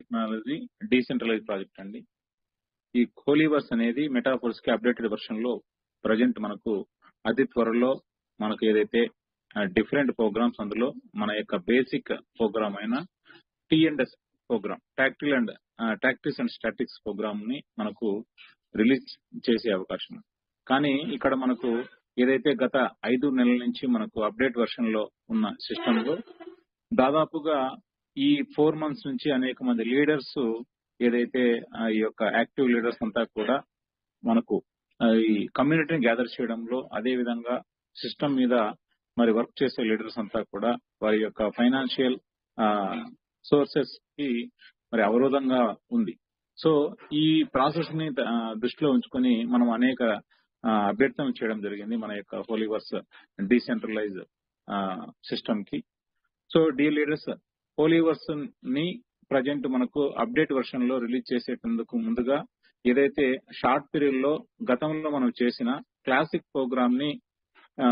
Technology decentralise project అండి. ఈ కోలీవర్స్ అనేది మెటాఫోర్స్ కి అప్డేటెడ్ వర్షన్ లో ప్రజెంట్ మనకు అతి త్వరలో మనకు ఏదైతే డిఫరెంట్ ప్రోగ్రామ్స్ అందులో మన యొక్క బేసిక్ ప్రోగ్రామ్ అయిన టిఎండ్ఎస్ program tactics and statics program ని మనకు రిలీజ్ చేసే అవకాశం ఉంది. కానీ ఇక్కడ మనకు ఏదైతే గత 5 నెలల నుంచి మనకు అప్డేట్ వర్షన్ లో ఉన్న సిస్టమ్ లో దాదాపుగా ఈ 4 months నుంచి అనేక మంది లీడర్స్ ఏదైతే ఈ యొక్క యాక్టివ్ లీడర్స్ అంతా కూడా మనకు ఈ కమ్యూనిటీని గ్యాదర్ చేయడంలో, అదే విధంగా సిస్టమ్ మీద మరి వర్క్ చేసే లీడర్స్ అంతా కూడా వారి యొక్క ఫైనాన్షియల్ సోర్సెస్ కి మరి అవరోధంగా ఉంది. సో ఈ ప్రాసెస్ ని దృష్టిలో ఉంచుకొని మనం అనేక అభ్యర్థన చేయడం జరిగింది మన యొక్క హోలీవర్స్ డీసెంట్రలైజ్ సిస్టమ్ కి. సో డియర్ లీడర్స్, హోలీవర్స్ ని ప్రజెంట్ మనకు అప్డేట్ వర్షన్ లో రిలీజ్ చేసేందుకు ముందుగా ఏదైతే షార్ట్ పీరియడ్ లో గతంలో మనం చేసిన క్లాసిక్ ప్రోగ్రామ్ ని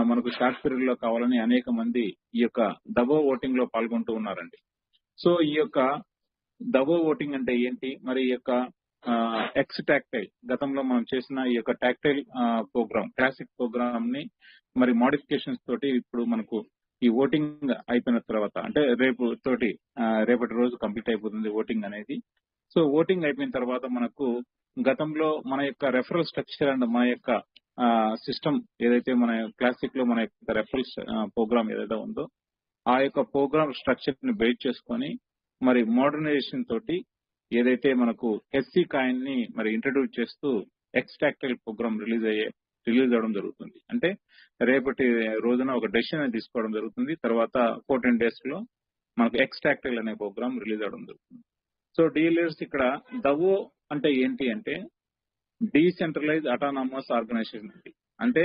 మనకు షార్ట్ పీరియడ్ లో కావాలని అనేక మంది ఈ యొక్క దబో ఓటింగ్ లో పాల్గొంటూ ఉన్నారండి. సో ఈ యొక్క దబో ఓటింగ్ అంటే ఏంటి, మరి ఈ యొక్క ఎక్స్ టాక్టైల్ గతంలో మనం చేసిన ఈ యొక్క టాక్టైల్ ప్రోగ్రామ్ క్లాసిక్ ప్రోగ్రామ్ ని మరి మోడిఫికేషన్స్ తోటి ఇప్పుడు మనకు ఈ ఓటింగ్ అయిపోయిన తర్వాత అంటే రేపటి రోజు కంప్లీట్ అయిపోతుంది ఓటింగ్ అనేది. సో ఓటింగ్ అయిపోయిన తర్వాత మనకు గతంలో మన యొక్క రెఫరల్ స్ట్రక్చర్ అండ్ మన యొక్క సిస్టమ్ ఏదైతే మన క్లాసిక్ లో మన యొక్క రెఫరల్ ప్రోగ్రామ్ ఏదైతే ఉందో ఆ యొక్క ప్రోగ్రామ్ స్ట్రక్చర్ ని బేస్ చేసుకొని మరి మోడర్నైజేషన్ తోటి ఏదైతే మనకు ఎస్సీ కాయిన్ ని మరి ఇంట్రడ్యూస్ చేస్తూ ఎక్స్ట్రాక్టైల్ ప్రోగ్రామ్ రిలీజ్ అవడం జరుగుతుంది. అంటే రేపటి రోజున ఒక డెసిషన్ తీసుకోవడం జరుగుతుంది. తర్వాత 14 days లో మనకు ఎక్స్ట్రాక్టైల్ అనే ప్రోగ్రామ్ రిలీజ్ అవడం జరుగుతుంది. సో డీలర్స్ ఇక్కడ దవో అంటే ఏంటి అంటే డీసెంట్రలైజ్ అటానమస్ ఆర్గనైజేషన్ అంటే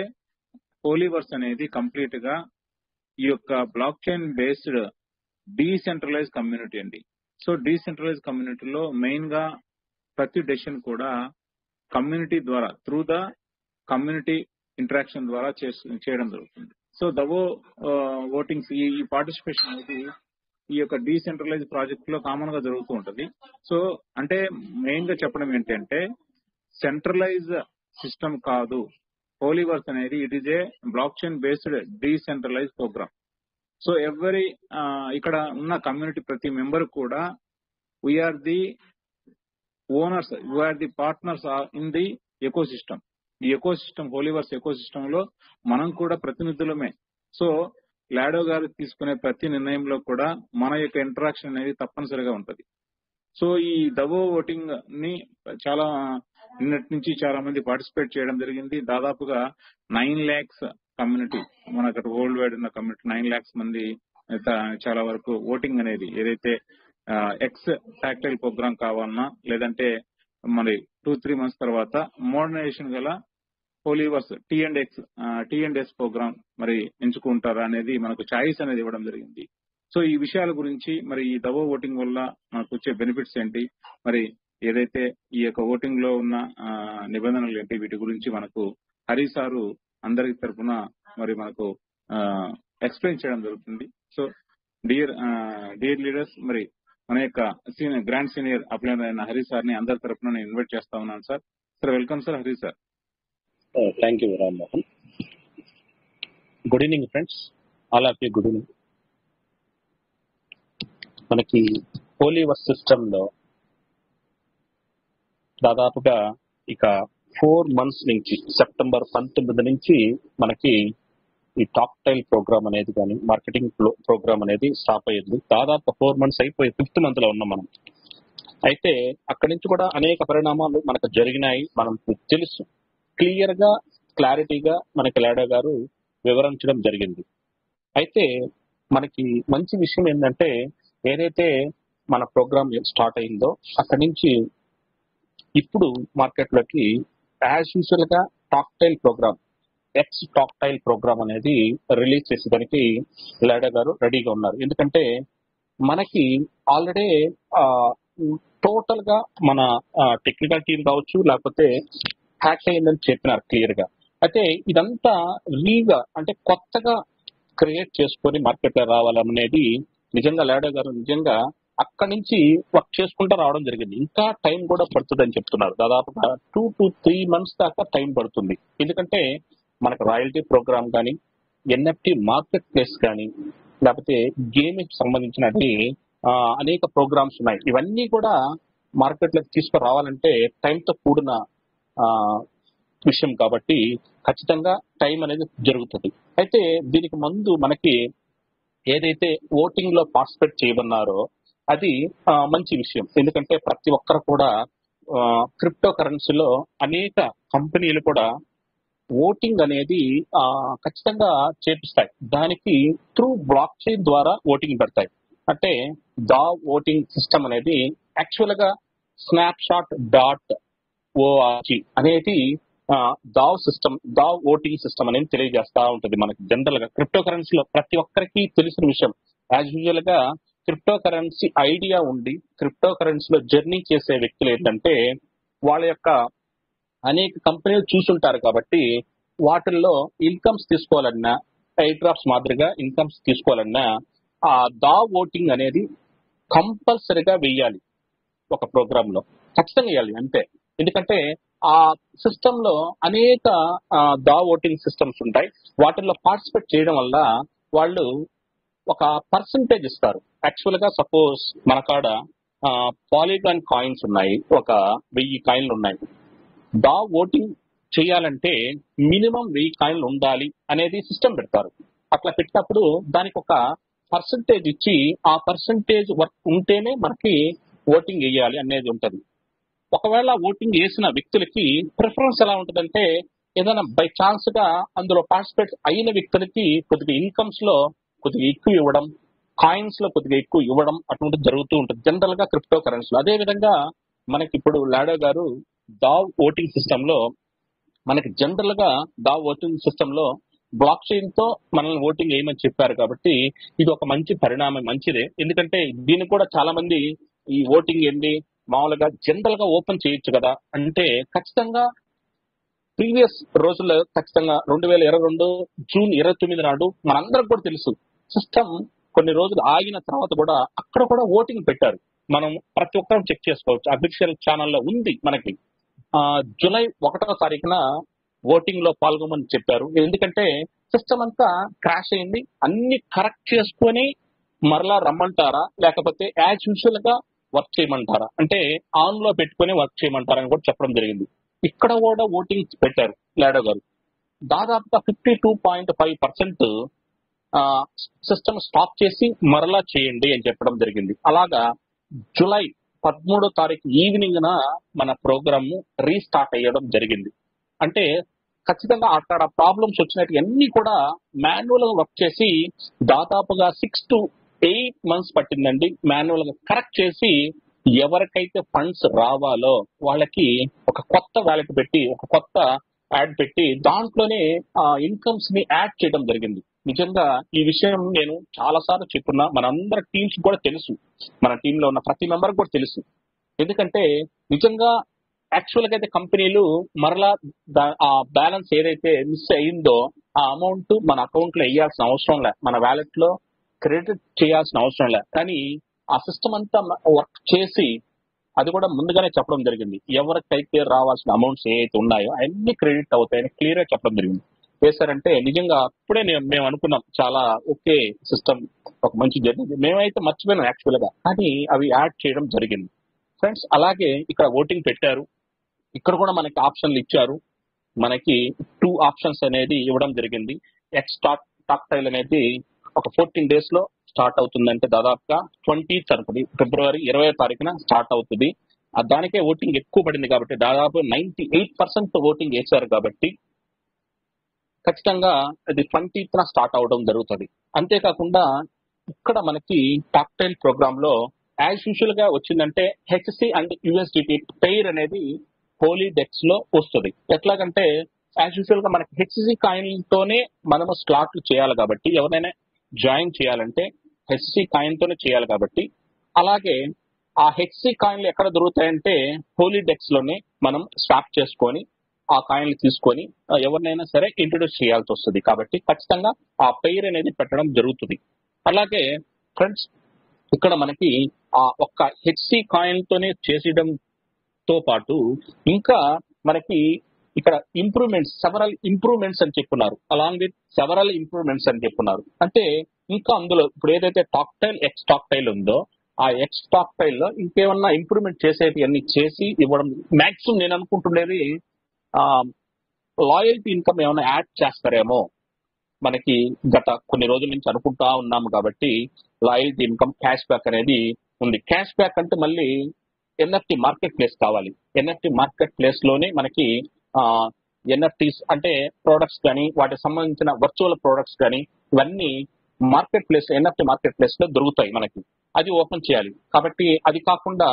హోలీవర్స్ అనేది కంప్లీట్ గా ఈ యొక్క block chain based decentralise community అండి. సో డీసెంట్రలైజ్ కమ్యూనిటీలో మెయిన్ గా ప్రతి డెసిషన్ కూడా కమ్యూనిటీ ద్వారా త్రూ ద కమ్యూనిటీ ఇంటరాక్షన్ ద్వారా చేయడం జరుగుతుంది. సో దవో ఓటింగ్స్ ఈ పార్టిసిపేషన్ అనేది ఈ యొక్క డీసెంట్రలైజ్ ప్రాజెక్ట్ లో కామన్ గా జరుగుతూ ఉంటది. సో అంటే మెయిన్ గా చెప్పడం ఏంటంటే సెంట్రలైజ్ సిస్టమ్ కాదు హోలీవర్స్ అనేది, it is a blockchain based decentralise program. So ఎవరి ఇక్కడ ఉన్న కమ్యూనిటీ ప్రతి మెంబర్ కూడా we are the owners, we are the partners in the ecosystem. ఈ ecosystem Holiverse eco system లో మనం కూడా ప్రతినిధులమే. సో లాడో గారు తీసుకునే ప్రతి నిర్ణయంలో కూడా మన యొక్క ఇంటరాక్షన్ అనేది తప్పనిసరిగా ఉంటది. సో ఈ దవో ఓటింగ్ ని నిన్నటి నుంచి చాలా మంది పార్టిసిపేట్ చేయడం జరిగింది. దాదాపుగా 9 lakhs కమ్యూనిటీ మనకు వరల్డ్ వైడ్ ఉన్న కమ్యూనిటీ 9 lakhs మంది చాలా వరకు ఓటింగ్ అనేది ఏదైతే ఎక్స్ టాక్టైల్ ప్రోగ్రామ్ కావాలన్నా లేదంటే మరి 2-3 months తర్వాత మోడర్నైజేషన్ గల హోలీవర్స్ టిఎండ్ఎస్ ప్రోగ్రామ్ మరి ఎంచుకుంటారా అనేది మనకు చాయిస్ అనేది ఇవ్వడం జరిగింది. సో ఈ విషయాల గురించి మరి ఈ దవో ఓటింగ్ వల్ల మనకు వచ్చే బెనిఫిట్స్ ఏంటి, మరి ఏదైతే ఈ యొక్క ఓటింగ్ లో ఉన్న నిబంధనలు ఏంటి, వీటి గురించి మనకు హరి సారు అందరి తరఫున మరి మనకు ఎక్స్ప్లెయిన్ చేయడం జరుగుతుంది. సో డియర్ లీడర్స్, మరి మన యొక్క గ్రాండ్ సీనియర్ అప్లైనర్ అయిన హరి సార్ ని అందరి తరఫున నేను ఇన్వైట్ చేస్తా ఉన్నాను. Sir welcome sir. Hari sir. Thank you Rammohan. Good evening friends, all of you good evening. మనకి హోలీవర్స్ సిస్టమ్ లో దాదాపుగా ఇక 4 months నుంచి సెప్టెంబర్ 19 నుంచి మనకి ఈ టాక్టైల్ ప్రోగ్రామ్ అనేది కానీ మార్కెటింగ్ ప్రోగ్రామ్ అనేది స్టాప్ అయ్యింది. దాదాపు 4 months అయిపోయి 5th month లో ఉన్నాం మనం. అయితే అక్కడి నుంచి కూడా అనేక పరిణామాలు మనకు జరిగినాయి, మనకు తెలుసు. క్లియర్ గా క్లారిటీగా మనకి లాడో గారు వివరించడం జరిగింది. అయితే మనకి మంచి విషయం ఏంటంటే ఏదైతే మన ప్రోగ్రామ్ స్టార్ట్ అయిందో అక్కడి నుంచి ఇప్పుడు మార్కెట్లోకి యాజ్ యూజువల్ గా tactile program X tactile program అనేది రిలీజ్ చేసేదానికి లాడో గారు రెడీగా ఉన్నారు. ఎందుకంటే మనకి ఆల్రెడీ టోటల్ గా మన టెక్నికల్ టీం కావచ్చు లేకపోతే హ్యాక్ అయిందని చెప్పినారు క్లియర్ గా. అయితే ఇదంతా అంటే కొత్తగా క్రియేట్ చేసుకొని మార్కెట్ లో రావాలనేది నిజంగా లాడో గారు నిజంగా అక్కడి నుంచి వర్క్ చేసుకుంటూ రావడం జరిగింది. ఇంకా టైం కూడా పడుతుంది అని చెప్తున్నారు. దాదాపుగా 2 to 3 months దాకా టైం పడుతుంది. ఎందుకంటే మనకు రాయల్టీ ప్రోగ్రామ్ కానీ, ఎన్ఎఫ్టి మార్కెట్ ప్లేస్ కానీ, లేకపోతే గేమింగ్ సంబంధించినవి అనేక ప్రోగ్రామ్స్ ఉన్నాయి. ఇవన్నీ కూడా మార్కెట్లోకి తీసుకురావాలంటే టైంతో కూడిన విషయం కాబట్టి ఖచ్చితంగా టైం అనేది జరుగుతుంది. అయితే దీనికి ముందు మనకి ఏదైతే ఓటింగ్ లో పార్టిసిపేట్ చేయమన్నారో అది మంచి విషయం. ఎందుకంటే ప్రతి ఒక్కరు కూడా క్రిప్టో కరెన్సీలో అనేక కంపెనీలు కూడా ఓటింగ్ అనేది ఖచ్చితంగా చేపిస్తాయి. దానికి త్రూ బ్లాక్ చైన్ ద్వారా ఓటింగ్ పెడతాయి. అంటే దా ఓటింగ్ సిస్టమ్ అనేది యాక్చువల్ గా snapshot.org అనేది దావ్ ఓటింగ్ సిస్టమ్ అనేది తెలియజేస్తా ఉంటుంది. మనకి జనరల్ గా క్రిప్టో కరెన్సీలో ప్రతి ఒక్కరికి తెలిసిన విషయం. యాజ్ యూజువల్ గా క్రిప్టో కరెన్సీ ఐడియా ఉండి క్రిప్టో కరెన్సీలో జర్నీ చేసే వ్యక్తులు ఏంటంటే వాళ్ళ యొక్క అనేక కంపెనీలు చూసుంటారు కాబట్టి వాటిల్లో ఇన్కమ్స్ తీసుకోవాలన్నా, ఎయిర్ డ్రాప్స్ మాదిరిగా ఇన్కమ్స్ తీసుకోవాలన్నా ఆ ఓటింగ్ అనేది కంపల్సరిగా వెయ్యాలి. ఒక ప్రోగ్రామ్ లో ఖచ్చితంగా వేయాలి అంతే. ఎందుకంటే ఆ సిస్టమ్ లో అనేక ఓటింగ్ సిస్టమ్స్ ఉంటాయి. వాటిల్లో పార్టిసిపేట్ చేయడం వల్ల వాళ్ళు ఒక పర్సంటేజ్ ఇస్తారు. యాక్చువల్ గా సపోజ్ మన కాడ పాలిగాన్ కాయిన్స్ ఉన్నాయి, ఒక 1000 కాయిన్లు ఉన్నాయి. ఓటింగ్ చేయాలంటే మినిమం 1000 కాయిన్లు ఉండాలి అనేది సిస్టమ్ పెడతారు. అట్లా పెట్టినప్పుడు దానికి ఒక పర్సంటేజ్ ఇచ్చి ఆ పర్సంటేజ్ వర్క్ ఉంటేనే మనకి ఓటింగ్ వేయాలి అనేది ఉంటది. ఒకవేళ ఓటింగ్ వేసిన వ్యక్తులకి ప్రిఫరెన్స్ ఎలా ఉంటుందంటే ఏదైనా బై ఛాన్స్ గా అందులో పార్టిసిపేట్ అయిన వ్యక్తులకి కొద్దిగా ఇన్కమ్స్ లో కొద్దిగా ఎక్కువ ఇవ్వడం, కాయిన్స్ లో కొద్దిగా ఎక్కువ ఇవ్వడం అటువంటిది జరుగుతూ ఉంటుంది జనరల్ గా క్రిప్టో కరెన్సీలో. అదే విధంగా మనకి ఇప్పుడు లాడో గారు ఓటింగ్ సిస్టమ్ లో మనకి జనరల్ గా ఓటింగ్ సిస్టమ్ లో బ్లాక్ చైన్ తో మనల్ని ఓటింగ్ వేయమని చెప్పారు కాబట్టి ఇది ఒక మంచి పరిణామం, మంచిదే. ఎందుకంటే దీన్ని కూడా చాలా మంది ఈ ఓటింగ్ ఏంటి మామూలుగా జనరల్ గా ఓపెన్ చేయొచ్చు కదా అంటే ఖచ్చితంగా ప్రీవియస్ రోజుల్లో ఖచ్చితంగా 2022 జూన్ 29 నాడు మనందరికి కూడా తెలుసు సిస్టమ్ కొన్ని రోజులు ఆగిన తర్వాత కూడా అక్కడ కూడా ఓటింగ్ పెట్టారు. మనం ప్రతి ఒక్కరం చెక్ చేసుకోవచ్చు, అఫీషియల్ ఛానల్లో ఉంది మనకి. జూలై 1వ తారీఖున ఓటింగ్ లో పాల్గొమని చెప్పారు. ఎందుకంటే సిస్టమ్ అంతా క్రాష్ అయింది, అన్ని కరెక్ట్ చేసుకొని మరలా రమ్మంటారా లేకపోతే యాజ్ యూజువల్ గా వర్క్ చేయమంటారా అంటే ఆన్ లో పెట్టుకుని వర్క్ చేయమంటారా అని కూడా చెప్పడం జరిగింది. ఇక్కడ కూడా ఓటింగ్ పెట్టారు లాడో గారు. దాదాపుగా 52.5% సిస్టమ్ స్టాప్ చేసి మరలా చేయండి అని చెప్పడం జరిగింది. అలాగా జూలై 13వ తారీఖు ఈవినింగ్ మన ప్రోగ్రామ్ రీస్టార్ట్ అయ్యడం జరిగింది. అంటే ఖచ్చితంగా అక్కడ ప్రాబ్లమ్స్ వచ్చినట్టు అన్ని కూడా మాన్యువల్ గా వర్క్ చేసి దాదాపుగా 6 to 8 months పట్టిందండి మాన్యువల్ గా కరెక్ట్ చేసి ఎవరికైతే ఫండ్స్ రావాలో వాళ్ళకి ఒక కొత్త వ్యాలెట్ పెట్టి ఒక కొత్త యాడ్ పెట్టి దాంట్లోనే ఇన్కమ్స్ ని యాడ్ చేయడం జరిగింది. నిజంగా ఈ విషయం నేను చాలా సార్లు చెప్పున్నా, మనందరి టీమ్స్ కూడా తెలుసు, మన టీంలో ఉన్న ప్రతి మెంబర్ కూడా తెలుసు. ఎందుకంటే నిజంగా యాక్చువల్ గా అయితే కంపెనీలు మరలా ఆ బ్యాలెన్స్ ఏదైతే మిస్ అయిందో ఆ అమౌంట్ మన అకౌంట్ లో వేయాల్సిన అవసరం లే, మన వ్యాలెట్ లో క్రెడిట్ చేయాల్సిన అవసరం లే. కానీ ఆ సిస్టమ్ అంతా వర్క్ చేసి అది కూడా ముందుగానే చెప్పడం జరిగింది. ఎవరికైతే రావాల్సిన అమౌంట్స్ ఏవైతే ఉన్నాయో అన్ని క్రెడిట్ అవుతాయని క్లియర్ గా చెప్పడం జరిగింది. చేశారంటే నిజంగా అప్పుడే మేము అనుకున్నాం చాలా ఓకే సిస్టమ్ ఒక మంచి జరిగింది. మేమైతే మర్చిపోయినాం యాక్చువల్ గా, కానీ అవి యాడ్ చేయడం జరిగింది ఫ్రెండ్స్. అలాగే ఇక్కడ ఓటింగ్ పెట్టారు, ఇక్కడ కూడా మనకి ఆప్షన్లు ఇచ్చారు. మనకి 2 ఆప్షన్స్ అనేది ఇవ్వడం జరిగింది. టాక్టైల్ అనేది ఒక 14 days లో స్టార్ట్ అవుతుందంటే దాదాపుగా 20th అనుకుంది, ఫిబ్రవరి 20వ తారీఖున స్టార్ట్ అవుతుంది. దానికే ఓటింగ్ ఎక్కువ పడింది కాబట్టి దాదాపు 98% ఓటింగ్ వేశారు కాబట్టి ఖచ్చితంగా అది 20th స్టార్ట్ అవడం జరుగుతుంది. అంతేకాకుండా ఇక్కడ మనకి టాక్టైల్ ప్రోగ్రామ్ లో యాజ్ యూజువల్ గా వచ్చిందంటే హెచ్సి అండ్ యూఎస్డిటి పెయిర్ అనేది హోలీడెక్స్ లో వస్తుంది. ఎట్లాగంటే యాజ్ యూజువల్ గా మనకి హెచ్సి కాయిన్ తోనే మనము స్లాట్లు చేయాలి కాబట్టి ఎవరైనా జాయిన్ చేయాలంటే హెచ్సి కాయిన్ తోనే చేయాలి కాబట్టి, అలాగే ఆ హెచ్సి కాయిన్లు ఎక్కడ దొరుకుతాయంటే హోలీడెక్స్ లోనే మనం స్వాప్ చేసుకొని ఆ కాయిన్లు తీసుకొని ఎవరినైనా సరే ఇంట్రొడ్యూస్ చేయాల్సి వస్తుంది. కాబట్టి ఖచ్చితంగా ఆ పెయిర్ అనేది పెట్టడం జరుగుతుంది. అలాగే ఫ్రెండ్స్ ఇక్కడ మనకి ఆ ఒక్క హెచ్సి కాయిన్ తోనే చేసేయడంతో పాటు ఇంకా మనకి ఇక్కడ సెవరల్ ఇంప్రూవ్మెంట్స్ అని చెప్పున్నారు. అలాంగ్ విత్ సెవరల్ ఇంప్రూవ్మెంట్స్ అని చెప్పున్నారు. అంటే ఇంకా అందులో ఇప్పుడు ఏదైతే టాక్టైల్ ఎక్స్ టాక్టైల్ ఉందో ఆ ఎక్స్ టాక్టైల్ లో ఇంకేమన్నా ఇంప్రూవ్మెంట్ చేసేవి అన్ని చేసి ఇవ్వడం. మాక్సిమం నేను అనుకుంటుండేది లాయల్టీ ఇన్కమ్ ఏమైనా యాడ్ చేస్తారేమో. మనకి గత కొన్ని రోజుల నుంచి అనుకుంటా ఉన్నాము కాబట్టి లాయల్టీ ఇన్కమ్ క్యాష్ బ్యాక్ అనేది ఉంది. క్యాష్ బ్యాక్ అంటే మళ్ళీ ఎన్ఎఫ్టి మార్కెట్ ప్లేస్ కావాలి. ఎన్ఎఫ్టి మార్కెట్ ప్లేస్ లోనే మనకి ఎన్ఎఫ్టీస్ అంటే ప్రోడక్ట్స్ కానీ వాటికి సంబంధించిన వర్చువల్ ప్రోడక్ట్స్ కానీ ఇవన్నీ market place NFT market place లో దొరుకుతాయి మనకి. అది ఓపెన్ చేయాలి. కాబట్టి అది కాకుండా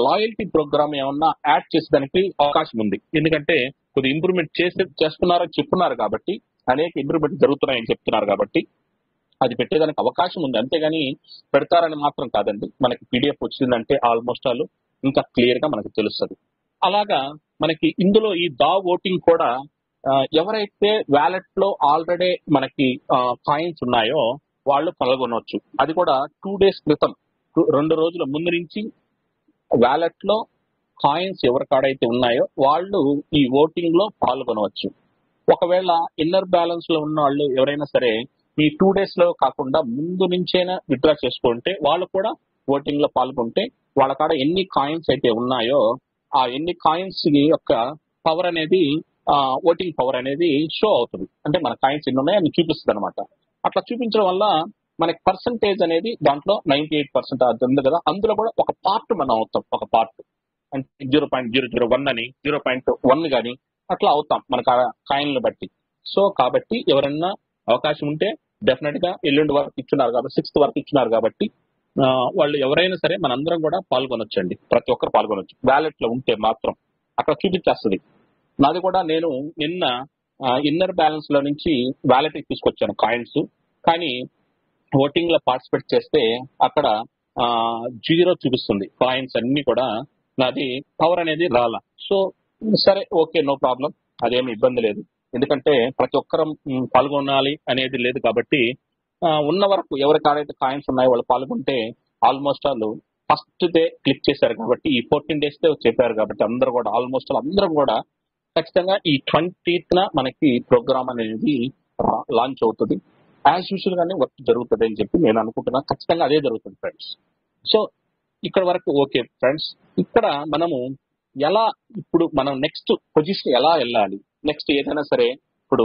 లాయల్టీ ప్రోగ్రామ్ ఏమన్నా యాడ్ చేసేదానికి అవకాశం ఉంది. ఎందుకంటే కొద్ది ఇంప్రూవ్మెంట్ చేస్తున్నారని చెప్తున్నారు కాబట్టి, అనేక ఇంప్రూవ్మెంట్ జరుగుతున్నాయని చెప్తున్నారు కాబట్టి అది పెట్టేదానికి అవకాశం ఉంది. అంతేగాని పెడతారని మాత్రం కాదండి. మనకి పీడిఎఫ్ వచ్చిందంటే ఆల్మోస్ట్ ఆల్ ఇంకా క్లియర్ గా మనకు తెలుస్తుంది. అలాగా మనకి ఇందులో ఈ ఓటింగ్ కూడా ఎవరైతే వ్యాలెట్ లో ఆల్రెడీ మనకి కాయిన్స్ ఉన్నాయో వాళ్ళు పాల్గొనవచ్చు. అది కూడా 2 days క్రితం 2 రోజుల ముందు నుంచి వ్యాలెట్ లో కాయిన్స్ ఎవరి కాడైతే ఉన్నాయో వాళ్ళు ఈ ఓటింగ్ లో పాల్గొనవచ్చు. ఒకవేళ ఇన్నర్ బ్యాలెన్స్ లో ఉన్న వాళ్ళు ఎవరైనా సరే ఈ 2 days లో కాకుండా ముందు నుంచైనా విత్డ్రా చేసుకుంటే వాళ్ళు కూడా ఓటింగ్ లో పాల్గొంటే వాళ్ళ కాడ ఎన్ని కాయిన్స్ అయితే ఉన్నాయో ఆ ఎన్ని కాయిన్స్ యొక్క పవర్ అనేది ఓటింగ్ పవర్ అనేది షో అవుతుంది. అంటే మన కాయిన్స్ ఎన్ని ఉన్నాయో అని చూపిస్తుంది అనమాట. అట్లా చూపించడం వల్ల మనకి పర్సంటేజ్ అనేది దాంట్లో 98% అది ఉంది కదా, అందులో కూడా ఒక పార్ట్ మనం అవుతాం. ఒక పార్ట్ అంటే 0.001 అని 0.1 కానీ అట్లా అవుతాం మన కాయిన్లు బట్టి. సో కాబట్టి ఎవరన్నా అవకాశం ఉంటే డెఫినెట్ గా ఎల్లుండి వరకు ఇచ్చున్నారు కాబట్టి 6th వరకు ఇచ్చున్నారు కాబట్టి వాళ్ళు ఎవరైనా సరే మనందరం కూడా పాల్గొనొచ్చండి. ప్రతి ఒక్కరు పాల్గొనొచ్చు. వ్యాలెట్ లో ఉంటే మాత్రం అక్కడ చూపించేస్తుంది. నాది కూడా నేను నిన్న ఇన్నర్ బ్యాలెన్స్ లో నుంచి వ్యాలెట్ తీసుకొచ్చాను కాయిన్స్. కానీ ఓటింగ్ లో పార్టిసిపేట్ చేస్తే అక్కడ 0 చూపిస్తుంది. కాయిన్స్ అన్ని కూడా నాది పవర్ అనేది రాలా. సో సరే ఓకే, నో ప్రాబ్లం, అదేమి ఇబ్బంది లేదు. ఎందుకంటే ప్రతి ఒక్కరం పాల్గొనాలి అనేది లేదు కాబట్టి ఉన్న వరకు ఎవరి కాడైతే కాయిన్స్ ఉన్నాయో వాళ్ళు పాల్గొంటే almost all first day click చేశారు కాబట్టి ఈ 14 days చెప్పారు కాబట్టి అందరూ కూడా ఆల్మోస్ట్ ఆల్ అందరం కూడా ఖచ్చితంగా ఈ 20th మనకి ప్రోగ్రామ్ అనేది లాంచ్ అవుతుంది. యాజ్ యూజువల్ గానే వర్క్ జరుగుతుంది అని చెప్పి నేను అనుకుంటున్నాను. ఖచ్చితంగా అదే జరుగుతుంది ఫ్రెండ్స్. సో ఇక్కడ వరకు ఓకే ఫ్రెండ్స్. ఇక్కడ మనము ఇప్పుడు మనం నెక్స్ట్ పొజిషన్ ఎలా వెళ్ళాలి, నెక్స్ట్ ఏదైనా సరే ఇప్పుడు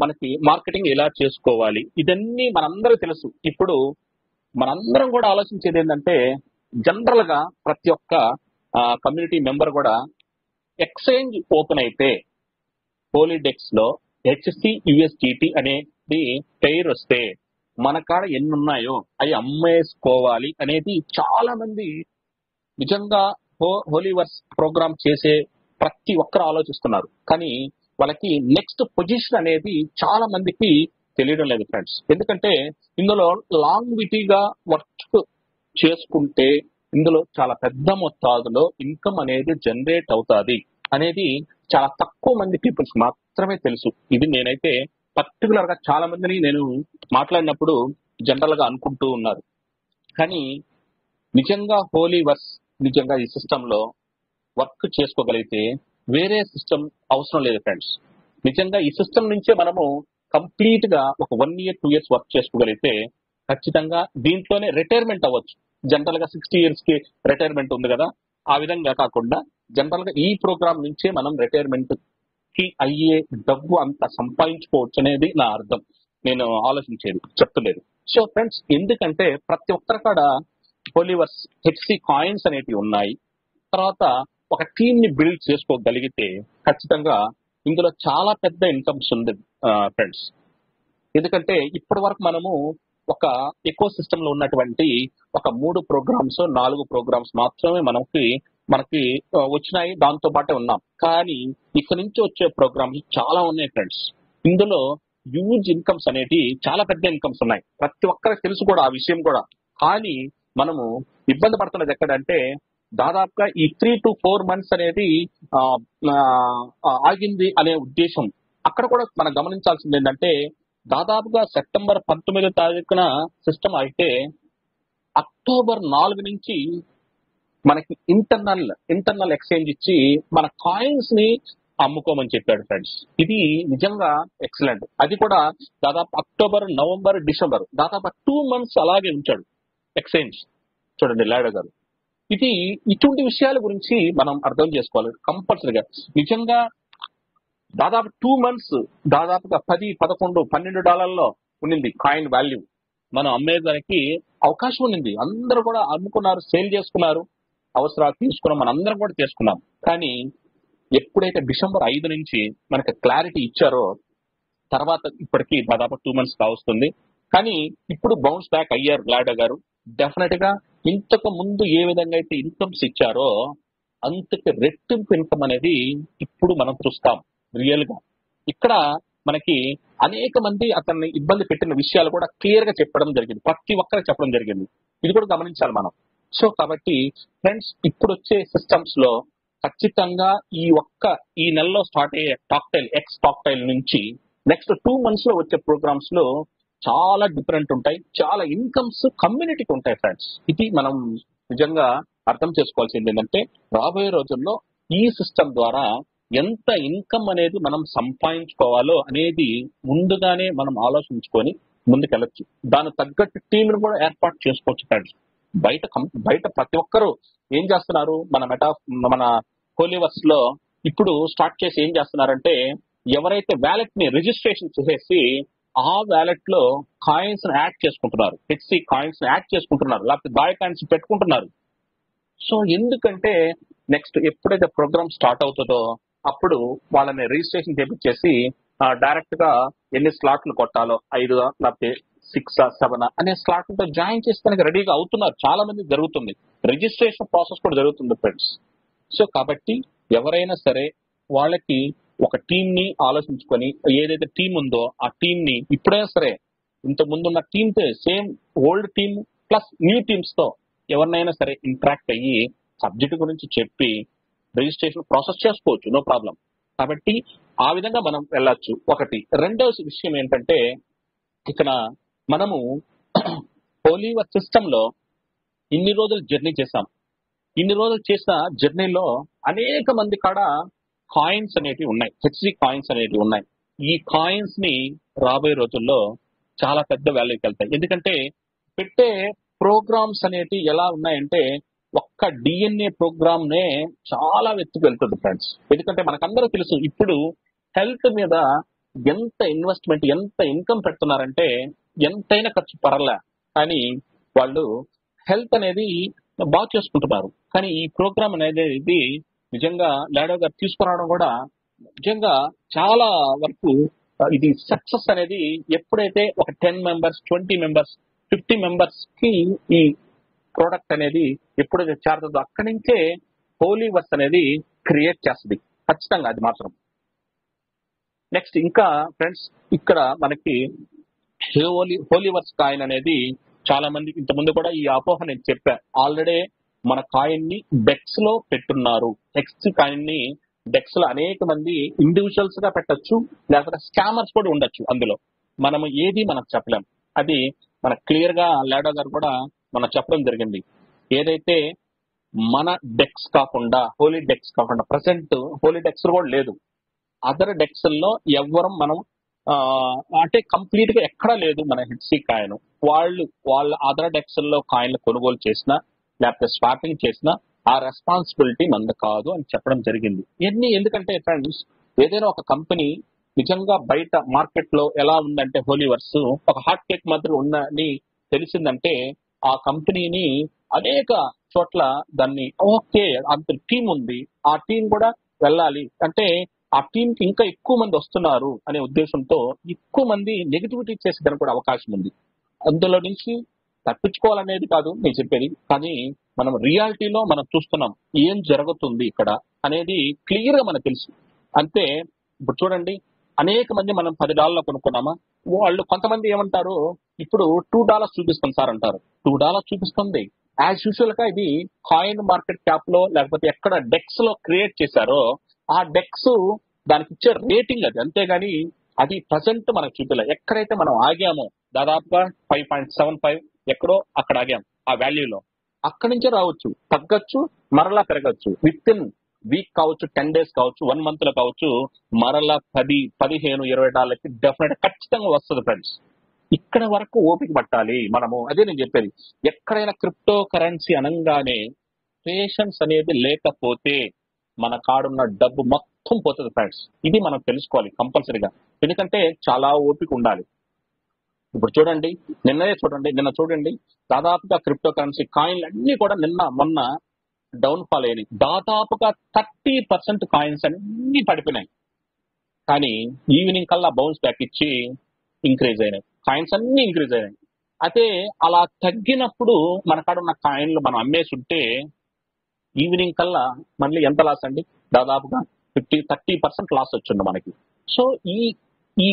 మనకి మార్కెటింగ్ ఎలా చేసుకోవాలి, ఇదన్నీ మనందరికీ తెలుసు. ఇప్పుడు మనందరం కూడా ఆలోచించేది ఏంటంటే జనరల్ గా ప్రతి ఒక్క కమ్యూనిటీ మెంబర్ కూడా ఎక్స్చేంజ్ ఓపెన్ అయితే పోలీడెక్స్ లో HCUSDT అనేది పెయిర్ వస్తే మన కాడ ఎన్ని ఉన్నాయో అవి అమ్మేసుకోవాలి అనేది చాలా మంది నిజంగా హోలీవర్స్ ప్రోగ్రామ్ చేసే ప్రతి ఒక్కరు ఆలోచిస్తున్నారు. కానీ వాళ్ళకి నెక్స్ట్ పొజిషన్ అనేది చాలా మందికి తెలియడం లేదు ఫ్రెండ్స్. ఎందుకంటే ఇందులో లాంగ్విటీగా వర్క్ చేసుకుంటే ఇందులో చాలా పెద్ద మొత్తాదులో ఇన్కమ్ అనేది జనరేట్ అవుతుంది అనేది చాలా తక్కువ మంది పీపుల్స్ మాత్రమే తెలుసు. ఇది నేనైతే పర్టికులర్ గా చాలా మందిని నేను మాట్లాడినప్పుడు జనరల్ గా అనుకుంటూ ఉన్నారు. కానీ నిజంగా హోలీవర్స్ నిజంగా ఈ సిస్టమ్ లో వర్క్ చేసుకోగలిగితే వేరే సిస్టమ్ అవసరం లేదు ఫ్రెండ్స్. నిజంగా ఈ సిస్టమ్ నుంచే మనము కంప్లీట్ గా ఒక 1 year 2 years వర్క్ చేసుకోగలిగితే ఖచ్చితంగా దీంట్లోనే రిటైర్మెంట్ అవ్వచ్చు. జనరల్ గా 60 years కి రిటైర్మెంట్ ఉంది కదా, ఆ విధంగా కాకుండా జనరల్ గా ఈ ప్రోగ్రామ్ నుంచే మనం రిటైర్మెంట్ కి అయ్యే డబ్బు అంత సంపాదించుకోవచ్చు అనేది నా అర్థం. నేను ఆలోచించేది చెప్తలేదు. సో ఫ్రెండ్స్, ఎందుకంటే ప్రతి ఒక్కరి కాడ హోలీవర్స్ HC కాయిన్స్ అనేటివి ఉన్నాయి. తర్వాత ఒక టీమ్ ని బిల్డ్ చేసుకోగలిగితే ఖచ్చితంగా ఇందులో చాలా పెద్ద ఇన్కమ్స్ ఉంది ఫ్రెండ్స్. ఎందుకంటే ఇప్పటి వరకు మనము ఒక ఎకో సిస్టమ్ లో ఉన్నటువంటి ఒక 3 ప్రోగ్రామ్స్ 4 ప్రోగ్రామ్స్ మాత్రమే మనకి వచ్చినాయి, దాంతో పాటే ఉన్నాం. కానీ ఇక్కడ నుంచి వచ్చే ప్రోగ్రామ్స్ చాలా ఉన్నాయి ఫ్రెండ్స్. ఇందులో హ్యూజ్ ఇన్కమ్స్ అనేవి చాలా పెద్ద ఇన్కమ్స్ ఉన్నాయి. ప్రతి ఒక్కరికి తెలుసు కూడా ఆ విషయం కూడా. కానీ మనము ఇబ్బంది పడుతున్నది ఎక్కడంటే దాదాపుగా ఈ 3 to 4 months అనేది ఆగింది అనే ఉద్దేశం. అక్కడ కూడా మనం గమనించాల్సింది ఏంటంటే దాదాపుగా సెప్టెంబర్ 19వ తారీఖున సిస్టమ్ అయితే అక్టోబర్ 4 నుంచి మనకి ఇంటర్నల్ ఎక్స్చేంజ్ ఇచ్చి మన కాయిన్స్ ని అమ్ముకోమని చెప్పాడు ఫ్రెండ్స్. ఇది నిజంగా ఎక్సలెంట్. అది కూడా దాదాపు అక్టోబర్, నవంబర్, డిసెంబర్ దాదాపు 2 months అలాగే ఉంచాడు ఎక్స్చేంజ్. చూడండి లాడో గారు, ఇది ఇటువంటి విషయాల గురించి మనం అర్థం చేసుకోవాలి కంపల్సరీగా. నిజంగా దాదాపు 2 months దాదాపుగా 10, 11, $12 ఉండింది కాయిన్ వాల్యూ. మనం అమ్మేదానికి అవకాశం ఉండింది. అందరూ కూడా అమ్ముకున్నారు, సేల్ చేసుకున్నారు, అవసరాలు తీసుకున్నాం, మన అందరం కూడా చేసుకున్నాం. కానీ ఎప్పుడైతే డిసెంబర్ 5 నుంచి మనకి క్లారిటీ ఇచ్చారో తర్వాత ఇప్పటికి దాదాపు 2 months కావస్తుంది. కానీ ఇప్పుడు బౌన్స్ బ్యాక్ అయ్యారు లాడో గారు. డెఫినెట్ గా ఇంతకు ముందు ఏ విధంగా అయితే ఇన్కమ్స్ ఇచ్చారో అంతకి రెట్టింపు ఇన్కమ్ అనేది ఇప్పుడు మనం చూస్తాం రియల్ గా. ఇక్కడ మనకి అనేక మంది అతన్ని ఇబ్బంది పెట్టిన విషయాలు కూడా క్లియర్ గా చెప్పడం జరిగింది, ప్రతి ఒక్కరికి చెప్పడం జరిగింది. ఇది కూడా గమనించాలి మనం. సో కాబట్టి ఫ్రెండ్స్, ఇప్పుడు వచ్చే సిస్టమ్స్ లో ఖచ్చితంగా ఈ నెలలో స్టార్ట్ అయ్యే టాక్టైల్ నుంచి నెక్స్ట్ 2 months లో వచ్చే ప్రోగ్రామ్స్ లో చాలా డిఫరెంట్ ఉంటాయి, చాలా ఇన్కమ్స్ కమ్యూనిటీకి ఉంటాయి ఫ్రెండ్స్. ఇది మనం నిజంగా అర్థం చేసుకోవాల్సింది ఏంటంటే రాబోయే రోజుల్లో ఈ సిస్టమ్ ద్వారా ఎంత ఇన్కమ్ అనేది మనం సంపాదించుకోవాలో అనేది ముందుగానే మనం ఆలోచించుకొని ముందుకెళ్ళచ్చు. దానికి తగ్గట్టు టీంను కూడా ఏర్పాటు చేసుకోవచ్చు ఫ్రెండ్స్. బయట ప్రతి ఒక్కరూ ఏం చేస్తున్నారు, మన హోలీవర్స్ లో ఇప్పుడు స్టార్ట్ చేసి ఏం చేస్తున్నారంటే ఎవరైతే వ్యాలెట్ ని రిజిస్ట్రేషన్ చేసేసి ఆ వ్యాలెట్ లో కాయిన్స్ యాడ్ చేసుకుంటున్నారు, హెచ్సి కాయిన్స్ యాడ్ చేసుకుంటున్నారు, లేకపోతే దాయ కాయిన్స్ పెట్టుకుంటున్నారు. సో ఎందుకంటే నెక్స్ట్ ఎప్పుడైతే ప్రోగ్రామ్ స్టార్ట్ అవుతుందో అప్పుడు వాళ్ళని రిజిస్ట్రేషన్ చేపించేసి డైరెక్ట్ గా ఎన్ని స్లాట్లు కొట్టాలో 5 లేకపోతే 6, 7 అనే స్లాట్లతో జాయిన్ చేసుకోవడానికి రెడీగా అవుతున్నారు. చాలా మంది జరుగుతుంది, రిజిస్ట్రేషన్ ప్రాసెస్ కూడా జరుగుతుంది ఫ్రెండ్స్. సో కాబట్టి ఎవరైనా సరే వాళ్ళకి ఒక టీమ్ ని ఆలోచించుకొని ఏదైతే టీం ఉందో ఆ టీం ని ఇప్పుడైనా సరే ఇంత ముందున్న టీమ్ తో same old team plus new teams తో ఎవరినైనా సరే ఇంటరాక్ట్ అయ్యి సబ్జెక్ట్ గురించి చెప్పి రిజిస్ట్రేషన్ ప్రాసెస్ చేసుకోవచ్చు, నో ప్రాబ్లం. కాబట్టి ఆ విధంగా మనం వెళ్ళొచ్చు. ఒకటి. రెండవ విషయం ఏంటంటే ఇక్కడ మనము హోలీవర్స్ సిస్టమ్ లో ఇన్ని రోజులు జర్నీ చేసాం. ఇన్ని రోజులు చేసిన జర్నీలో అనేక మంది కాడ కాయిన్స్ అనేటివి ఉన్నాయి, హెచ్సి కాయిన్స్ అనేటివి ఉన్నాయి. ఈ కాయిన్స్ ని రాబోయే రోజుల్లో చాలా పెద్ద వాల్యూకి వెళ్తాయి. ఎందుకంటే పెట్టే ప్రోగ్రామ్స్ అనేటివి ఎలా ఉన్నాయంటే ఒక్క డిఎన్ఏ ప్రోగ్రామ్ నే చాలా వెతుకు వెళ్తుంది ఫ్రెండ్స్. ఎందుకంటే మనకందరూ తెలుసు ఇప్పుడు హెల్త్ మీద ఎంత ఇన్వెస్ట్మెంట్, ఎంత ఇన్కమ్ పెడుతున్నారంటే ఎంతైనా ఖర్చు పర్లే, కానీ వాళ్ళు హెల్త్ అనేది బాగా చేసుకుంటున్నారు. కానీ ఈ ప్రోగ్రామ్ అనేది నిజంగా లాడో గారు తీసుకురావడం కూడా నిజంగా చాలా వరకు ఇది సక్సెస్ అనేది ఎప్పుడైతే ఒక 10 members, 20 members, 50 members కి ఈ ప్రోడక్ట్ అనేది ఎప్పుడైతే చేరుతుందో అక్కడి నుంచే హోలీవర్స్ అనేది క్రియేట్ చేస్తుంది ఖచ్చితంగా, అది మాత్రం. నెక్స్ట్ ఇంకా ఫ్రెండ్స్ ఇక్కడ మనకి హోలీవర్స్ కాయిన్ అనేది చాలా మంది ఇంతకుముందు కూడా ఈ అపోహ నేను చెప్పా ఆల్రెడీ. మన కాయిన్ ని డెక్స్ లో పెట్టున్నారు. హెక్స్ కాయిన్ ని డెక్స్ లో అనేక మంది ఇండివిజువల్స్ గా పెట్టచ్చు, లేకపోతే స్కామర్స్ కూడా ఉండొచ్చు. అందులో మనం ఏది మనకు చెప్పలేం. అది మన క్లియర్ గా లాడో గారు కూడా మనం చెప్పడం జరిగింది. ఏదైతే మన డెక్స్ కాకుండా హోలీ డెక్స్ కాకుండా ప్రజెంట్ హోలీ డెక్స్ కూడా లేదు, అదర్ డెక్స్ లో ఎవరు మనం అంటే కంప్లీట్ గా ఎక్కడా లేదు మన హెచ్సి కాయిన్. వాళ్ళ అదర్ డెక్స్ లో కాయిన్లు కొనుగోలు చేసినా లేకపోతే స్వాపింగ్ చేసినా ఆ రెస్పాన్సిబిలిటీ మనది కాదు అని చెప్పడం జరిగింది. ఎందుకంటే ఫ్రెండ్స్ ఏదైనా ఒక కంపెనీ నిజంగా బయట మార్కెట్ లో ఎలా ఉందంటే హోలీవర్స్ ఒక హాట్ కేక్ మాత్రం ఉందని తెలిసిందంటే ఆ కంపెనీని అనేక చోట్ల దాన్ని ఓకే అంత టీం ఉంది, ఆ టీం కూడా వెళ్ళాలి అంటే ఆ టీం కి ఇంకా ఎక్కువ మంది వస్తున్నారు అనే ఉద్దేశంతో ఎక్కువ మంది నెగిటివిటీ చేసేదానికి కూడా అవకాశం ఉంది. అందులో నుంచి తప్పించుకోవాలనేది కాదు నేను చెప్పేది, కానీ మనం రియాలిటీలో మనం చూస్తున్నాం ఏం జరుగుతుంది ఇక్కడ అనేది క్లియర్ గా మనకు తెలుసు. అంతే ఇప్పుడు చూడండి, అనేక మంది మనం $10 కొనుక్కున్నామా, వాళ్ళు కొంతమంది ఏమంటారు ఇప్పుడు $2 చూపిస్తుంది సార్ అంటారు. $2 చూపిస్తుంది యాజ్ యూజువల్ గా ఇది కాయిన్ మార్కెట్ క్యాప్ లో లేకపోతే ఎక్కడ డెక్స్ లో క్రియేట్ చేశారో ఆ డెక్స్ దానికి ఇచ్చే రేటింగ్ అది, అంతేగాని అది ప్రజెంట్ మనకు చూపించలేదు. ఎక్కడైతే మనం ఆగామో దాదాపుగా 5.75 ఎక్కడో అక్కడ ఆగాం. ఆ వాల్యూలో అక్కడి నుంచే రావచ్చు, తగ్గచ్చు, మరలా పెరగచ్చు. విత్ ఇన్ వీక్ కావచ్చు, 10 days కావచ్చు, 1 month లో కావచ్చు, మరలా 10, 15, $20 డెఫినెట్ ఖచ్చితంగా వస్తుంది ఫ్రెండ్స్. ఇక్కడ వరకు ఓపిక పట్టాలి మనము. అదే నేను చెప్పేది, ఎక్కడైనా క్రిప్టో కరెన్సీ అనగానే పేషెన్స్ అనేది లేకపోతే మన కాడున్న డబ్బు మొత్తం పోతుంది ఫ్రెండ్స్. ఇది మనం తెలుసుకోవాలి కంపల్సరీగా, ఎందుకంటే చాలా ఓపిక ఉండాలి. ఇప్పుడు చూడండి, నిన్న చూడండి, దాదాపుగా క్రిప్టో కరెన్సీ కాయిన్లు అన్ని కూడా నిన్న మొన్న డౌన్ ఫాల్ అయినాయి. దాదాపుగా 30% కాయిన్స్ అన్ని పడిపోయినాయి. కానీ ఈవినింగ్ కల్లా బౌన్స్ బ్యాక్ ఇచ్చి ఇంక్రీజ్ అయినాయి, కాయిన్స్ అన్ని ఇంక్రీజ్ అయినాయి. అయితే అలా తగ్గినప్పుడు మన కాడ ఉన్న కాయిన్లు మనం అమ్మేసి ఉంటే ఈవినింగ్ కల్లా మళ్ళీ ఎంత లాస్ అండి? దాదాపుగా 30% లాస్ వచ్చింది మనకి. సో ఈ ఈ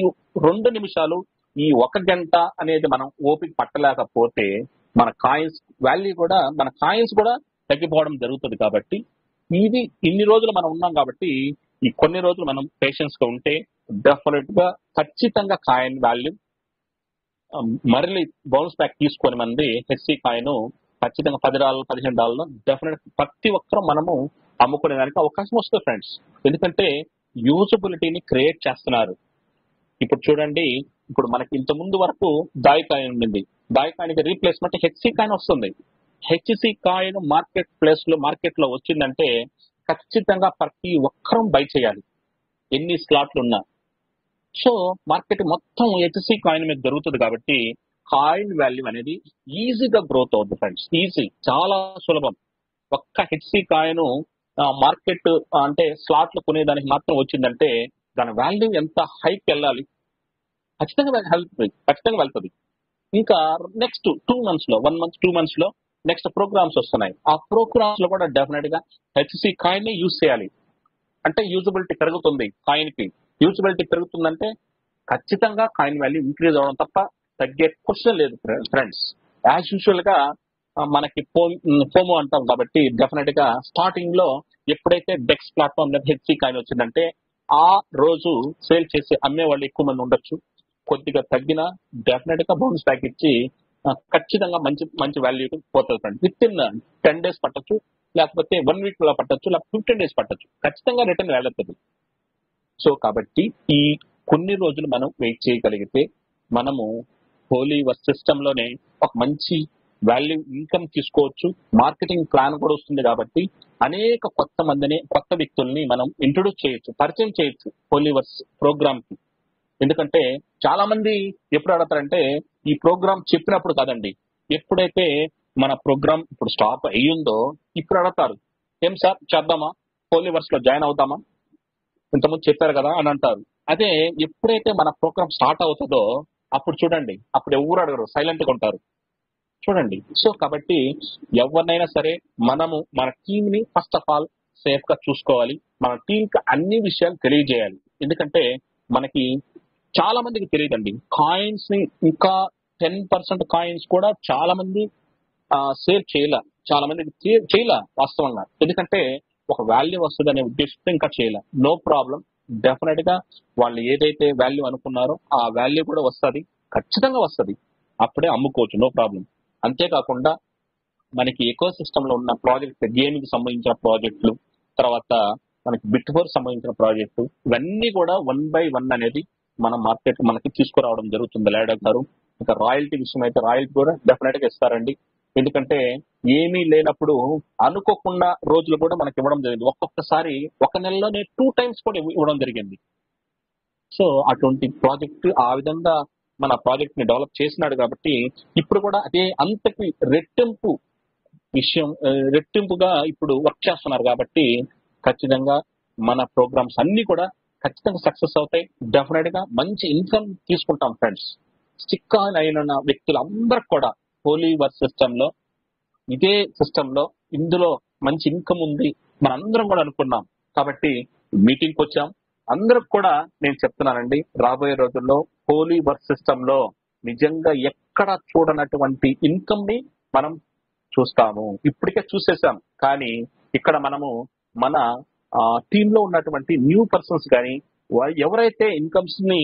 2 నిమిషాలు, ఈ 1 గంట అనేది మనం ఓపిక పట్టలేకపోతే మన కాయిన్స్ వాల్యూ కూడా, మన కాయిన్స్ కూడా తగ్గిపోవడం జరుగుతుంది. కాబట్టి ఇది ఇన్ని రోజులు మనం ఉన్నాం కాబట్టి ఈ కొన్ని రోజులు మనం పేషెన్స్ గా ఉంటే డెఫినెట్ గా ఖచ్చితంగా కాయిన్ వాల్యూ మరలి బౌన్స్ బ్యాక్ తీసుకొని మంది హెచ్సి కాయిన్ ఖచ్చితంగా $10, $15 డెఫినెట్ ప్రతి ఒక్కరూ మనము అమ్ముకునే దానికి అవకాశం వస్తుంది ఫ్రెండ్స్. ఎందుకంటే యూజబిలిటీని క్రియేట్ చేస్తున్నారు. ఇప్పుడు చూడండి, ఇప్పుడు మనకి ఇంత ముందు వరకు దాయ్ కాయిన్ ఉండింది, దాయ్ కాయిన్ కి రీప్లేస్మెంట్ హెచ్సి కాయిన్ వస్తుంది. హెచ్సి కాయిన్ మార్కెట్ లో వచ్చిందంటే ఖచ్చితంగా ప్రతి ఒక్కరూ బై చేయాలి, ఎన్ని స్లాట్లు ఉన్నా. సో మార్కెట్ మొత్తం హెచ్సి కాయిన్ మీద జరుగుతుంది కాబట్టి కాయిన్ వాల్యూ అనేది ఈజీగా గ్రోత్ అవుతుంది ఫ్రెండ్స్. ఈజీ, చాలా సులభం. ఒక్క హెచ్సి కాయిన్ మార్కెట్ అంటే స్లాట్లు కొనేదానికి మాత్రం వచ్చిందంటే దాని వాల్యూ ఎంత హైక్ వెళ్ళాలి, ఖచ్చితంగా వెళ్తుంది. ఇంకా నెక్స్ట్ 2 months లో, 1 month 2 months లో నెక్స్ట్ ప్రోగ్రామ్స్ వస్తున్నాయి. ఆ ప్రోగ్రామ్స్ లో కూడా డెఫినెట్ గా హెచ్సి కాయిన్ యూజ్ చేయాలి. అంటే యూజబిలిటీ పెరుగుతుంది, కాయిన్ కి యూజబిలిటీ పెరుగుతుందంటే ఖచ్చితంగా కాయిన్ వాల్యూ ఇంక్రీజ్ అవడం తప్ప తగ్గే క్వశ్చన్ లేదు ఫ్రెండ్స్. యాజ్ యూజువల్ గా మనకి ఫోమో అంటాం కాబట్టి డెఫినెట్ గా స్టార్టింగ్ లో ఎప్పుడైతే డెక్స్ ప్లాట్ఫామ్ మీద హెచ్సి కాయిన్ వచ్చిందంటే ఆ రోజు సేల్ చేసి అమ్మే వాళ్ళు ఎక్కువ మంది ఉండొచ్చు. కొద్దిగా తగ్గినా డెఫినెట్ గా బౌన్స్ బ్యాక్ ఇచ్చి ఖచ్చితంగా మంచి వాల్యూ పోతుంది ఫ్రెండ్. విత్ ఇన్ 10 days పట్టచ్చు, లేకపోతే 1 week లో పట్టచ్చు, లేకపోతే 15 days పట్టచ్చు, ఖచ్చితంగా రిటర్న్ వెళ్తుంది. సో కాబట్టి ఈ కొన్ని రోజులు మనం వెయిట్ చేయగలిగితే మనము హోలీవర్స్ సిస్టమ్ లోనే ఒక మంచి వాల్యూ ఇన్కమ్ తీసుకోవచ్చు. మార్కెటింగ్ ప్లాన్ కూడా వస్తుంది కాబట్టి అనేక కొత్త వ్యక్తుల్ని మనం ఇంట్రొడ్యూస్ చేయొచ్చు, పరిచయం చేయొచ్చు హోలీవర్స్ ప్రోగ్రామ్ కి. ఎందుకంటే చాలా మంది ఎప్పుడు అడతారంటే ఈ ప్రోగ్రామ్ చెప్పినప్పుడు కాదండి, ఎప్పుడైతే మన ప్రోగ్రామ్ ఇప్పుడు స్టాప్ అయ్యిందో ఇప్పుడు అడతారు, ఏం సార్ చేద్దామా, హోలీవర్స్ లో జాయిన్ అవుతామా, ఇంతకుముందు చెప్పారు కదా అని అంటారు. అదే ఎప్పుడైతే మన ప్రోగ్రామ్ స్టార్ట్ అవుతుందో అప్పుడు చూడండి, అప్పుడు ఎవరు అడగరు, సైలెంట్ గా ఉంటారు చూడండి. సో కాబట్టి ఎవరినైనా సరే మనము మన టీమ్ ని ఫస్ట్ ఆఫ్ ఆల్ సేఫ్ గా చూసుకోవాలి, మన టీమ్ కి అన్ని విషయాలు తెలియజేయాలి. ఎందుకంటే మనకి చాలా మందికి తెలియదండి, కాయిన్స్ ని ఇంకా 10% కాయిన్స్ కూడా చాలా మంది సేల్ చాలా మందికి చేయలే వాస్తవంగా. ఎందుకంటే ఒక వాల్యూ వస్తుంది అనే ఉద్దేశంతో ఇంకా చేయలే. నో ప్రాబ్లం, డెఫినెట్ గా వాళ్ళు ఏదైతే వాల్యూ అనుకున్నారో ఆ వాల్యూ కూడా వస్తుంది, ఖచ్చితంగా వస్తుంది, అప్పుడే అమ్ముకోవచ్చు, నో ప్రాబ్లం. అంతేకాకుండా మనకి ఎకో సిస్టమ్ లో ఉన్న ప్రాజెక్ట్, గేమింగ్ సంబంధించిన ప్రాజెక్టులు, తర్వాత మనకి బిట్ఫోర్ సంబంధించిన ప్రాజెక్టు, ఇవన్నీ కూడా 1 by 1 అనేది మన మార్కెట్ మనకి తీసుకురావడం జరుగుతుంది లాడర్ గారు. ఇంకా రాయల్టీ విషయం అయితే రాయల్టీ కూడా డెఫినెట్ గా ఇస్తారండి. ఎందుకంటే ఏమీ లేనప్పుడు అనుకోకుండా రోజులు కూడా మనకి ఇవ్వడం జరిగింది. ఒక్కొక్కసారి ఒక నెలలోనే 2 times కూడా ఇవ్వడం జరిగింది. సో అటువంటి ప్రాజెక్ట్ ఆ విధంగా మన ప్రాజెక్ట్ ని డెవలప్ చేసినాడు కాబట్టి ఇప్పుడు కూడా అదే అంతకి రెట్టింపుగా ఇప్పుడు వర్క్ చేస్తున్నారు కాబట్టి ఖచ్చితంగా మన ప్రోగ్రామ్స్ అన్ని కూడా ఖచ్చితంగా సక్సెస్ అవుతాయి. డెఫినెట్ గా మంచి ఇన్కమ్ తీసుకుంటాం ఫ్రెండ్స్. స్టిక్ ఆన్ అయిన వ్యక్తులందరికి కూడా హోలీవర్స్ సిస్టమ్ లో, ఇదే సిస్టమ్ లో ఇందులో మంచి ఇన్కమ్ ఉంది మనందరం కూడా అనుకున్నాం కాబట్టి మీటింగ్కి వచ్చాం. అందరికి కూడా నేను చెప్తున్నానండి, రాబోయే రోజుల్లో హోలీవర్స్ సిస్టమ్ లో నిజంగా ఎక్కడ చూడనటువంటి ఇన్కమ్ ని మనం చూస్తాము. ఇప్పటికే చూసేసాం, కానీ ఇక్కడ మనము మన టీమ్ లో ఉన్నటువంటి న్యూ పర్సన్స్ కానీ ఎవరైతే ఇన్కమ్స్ ని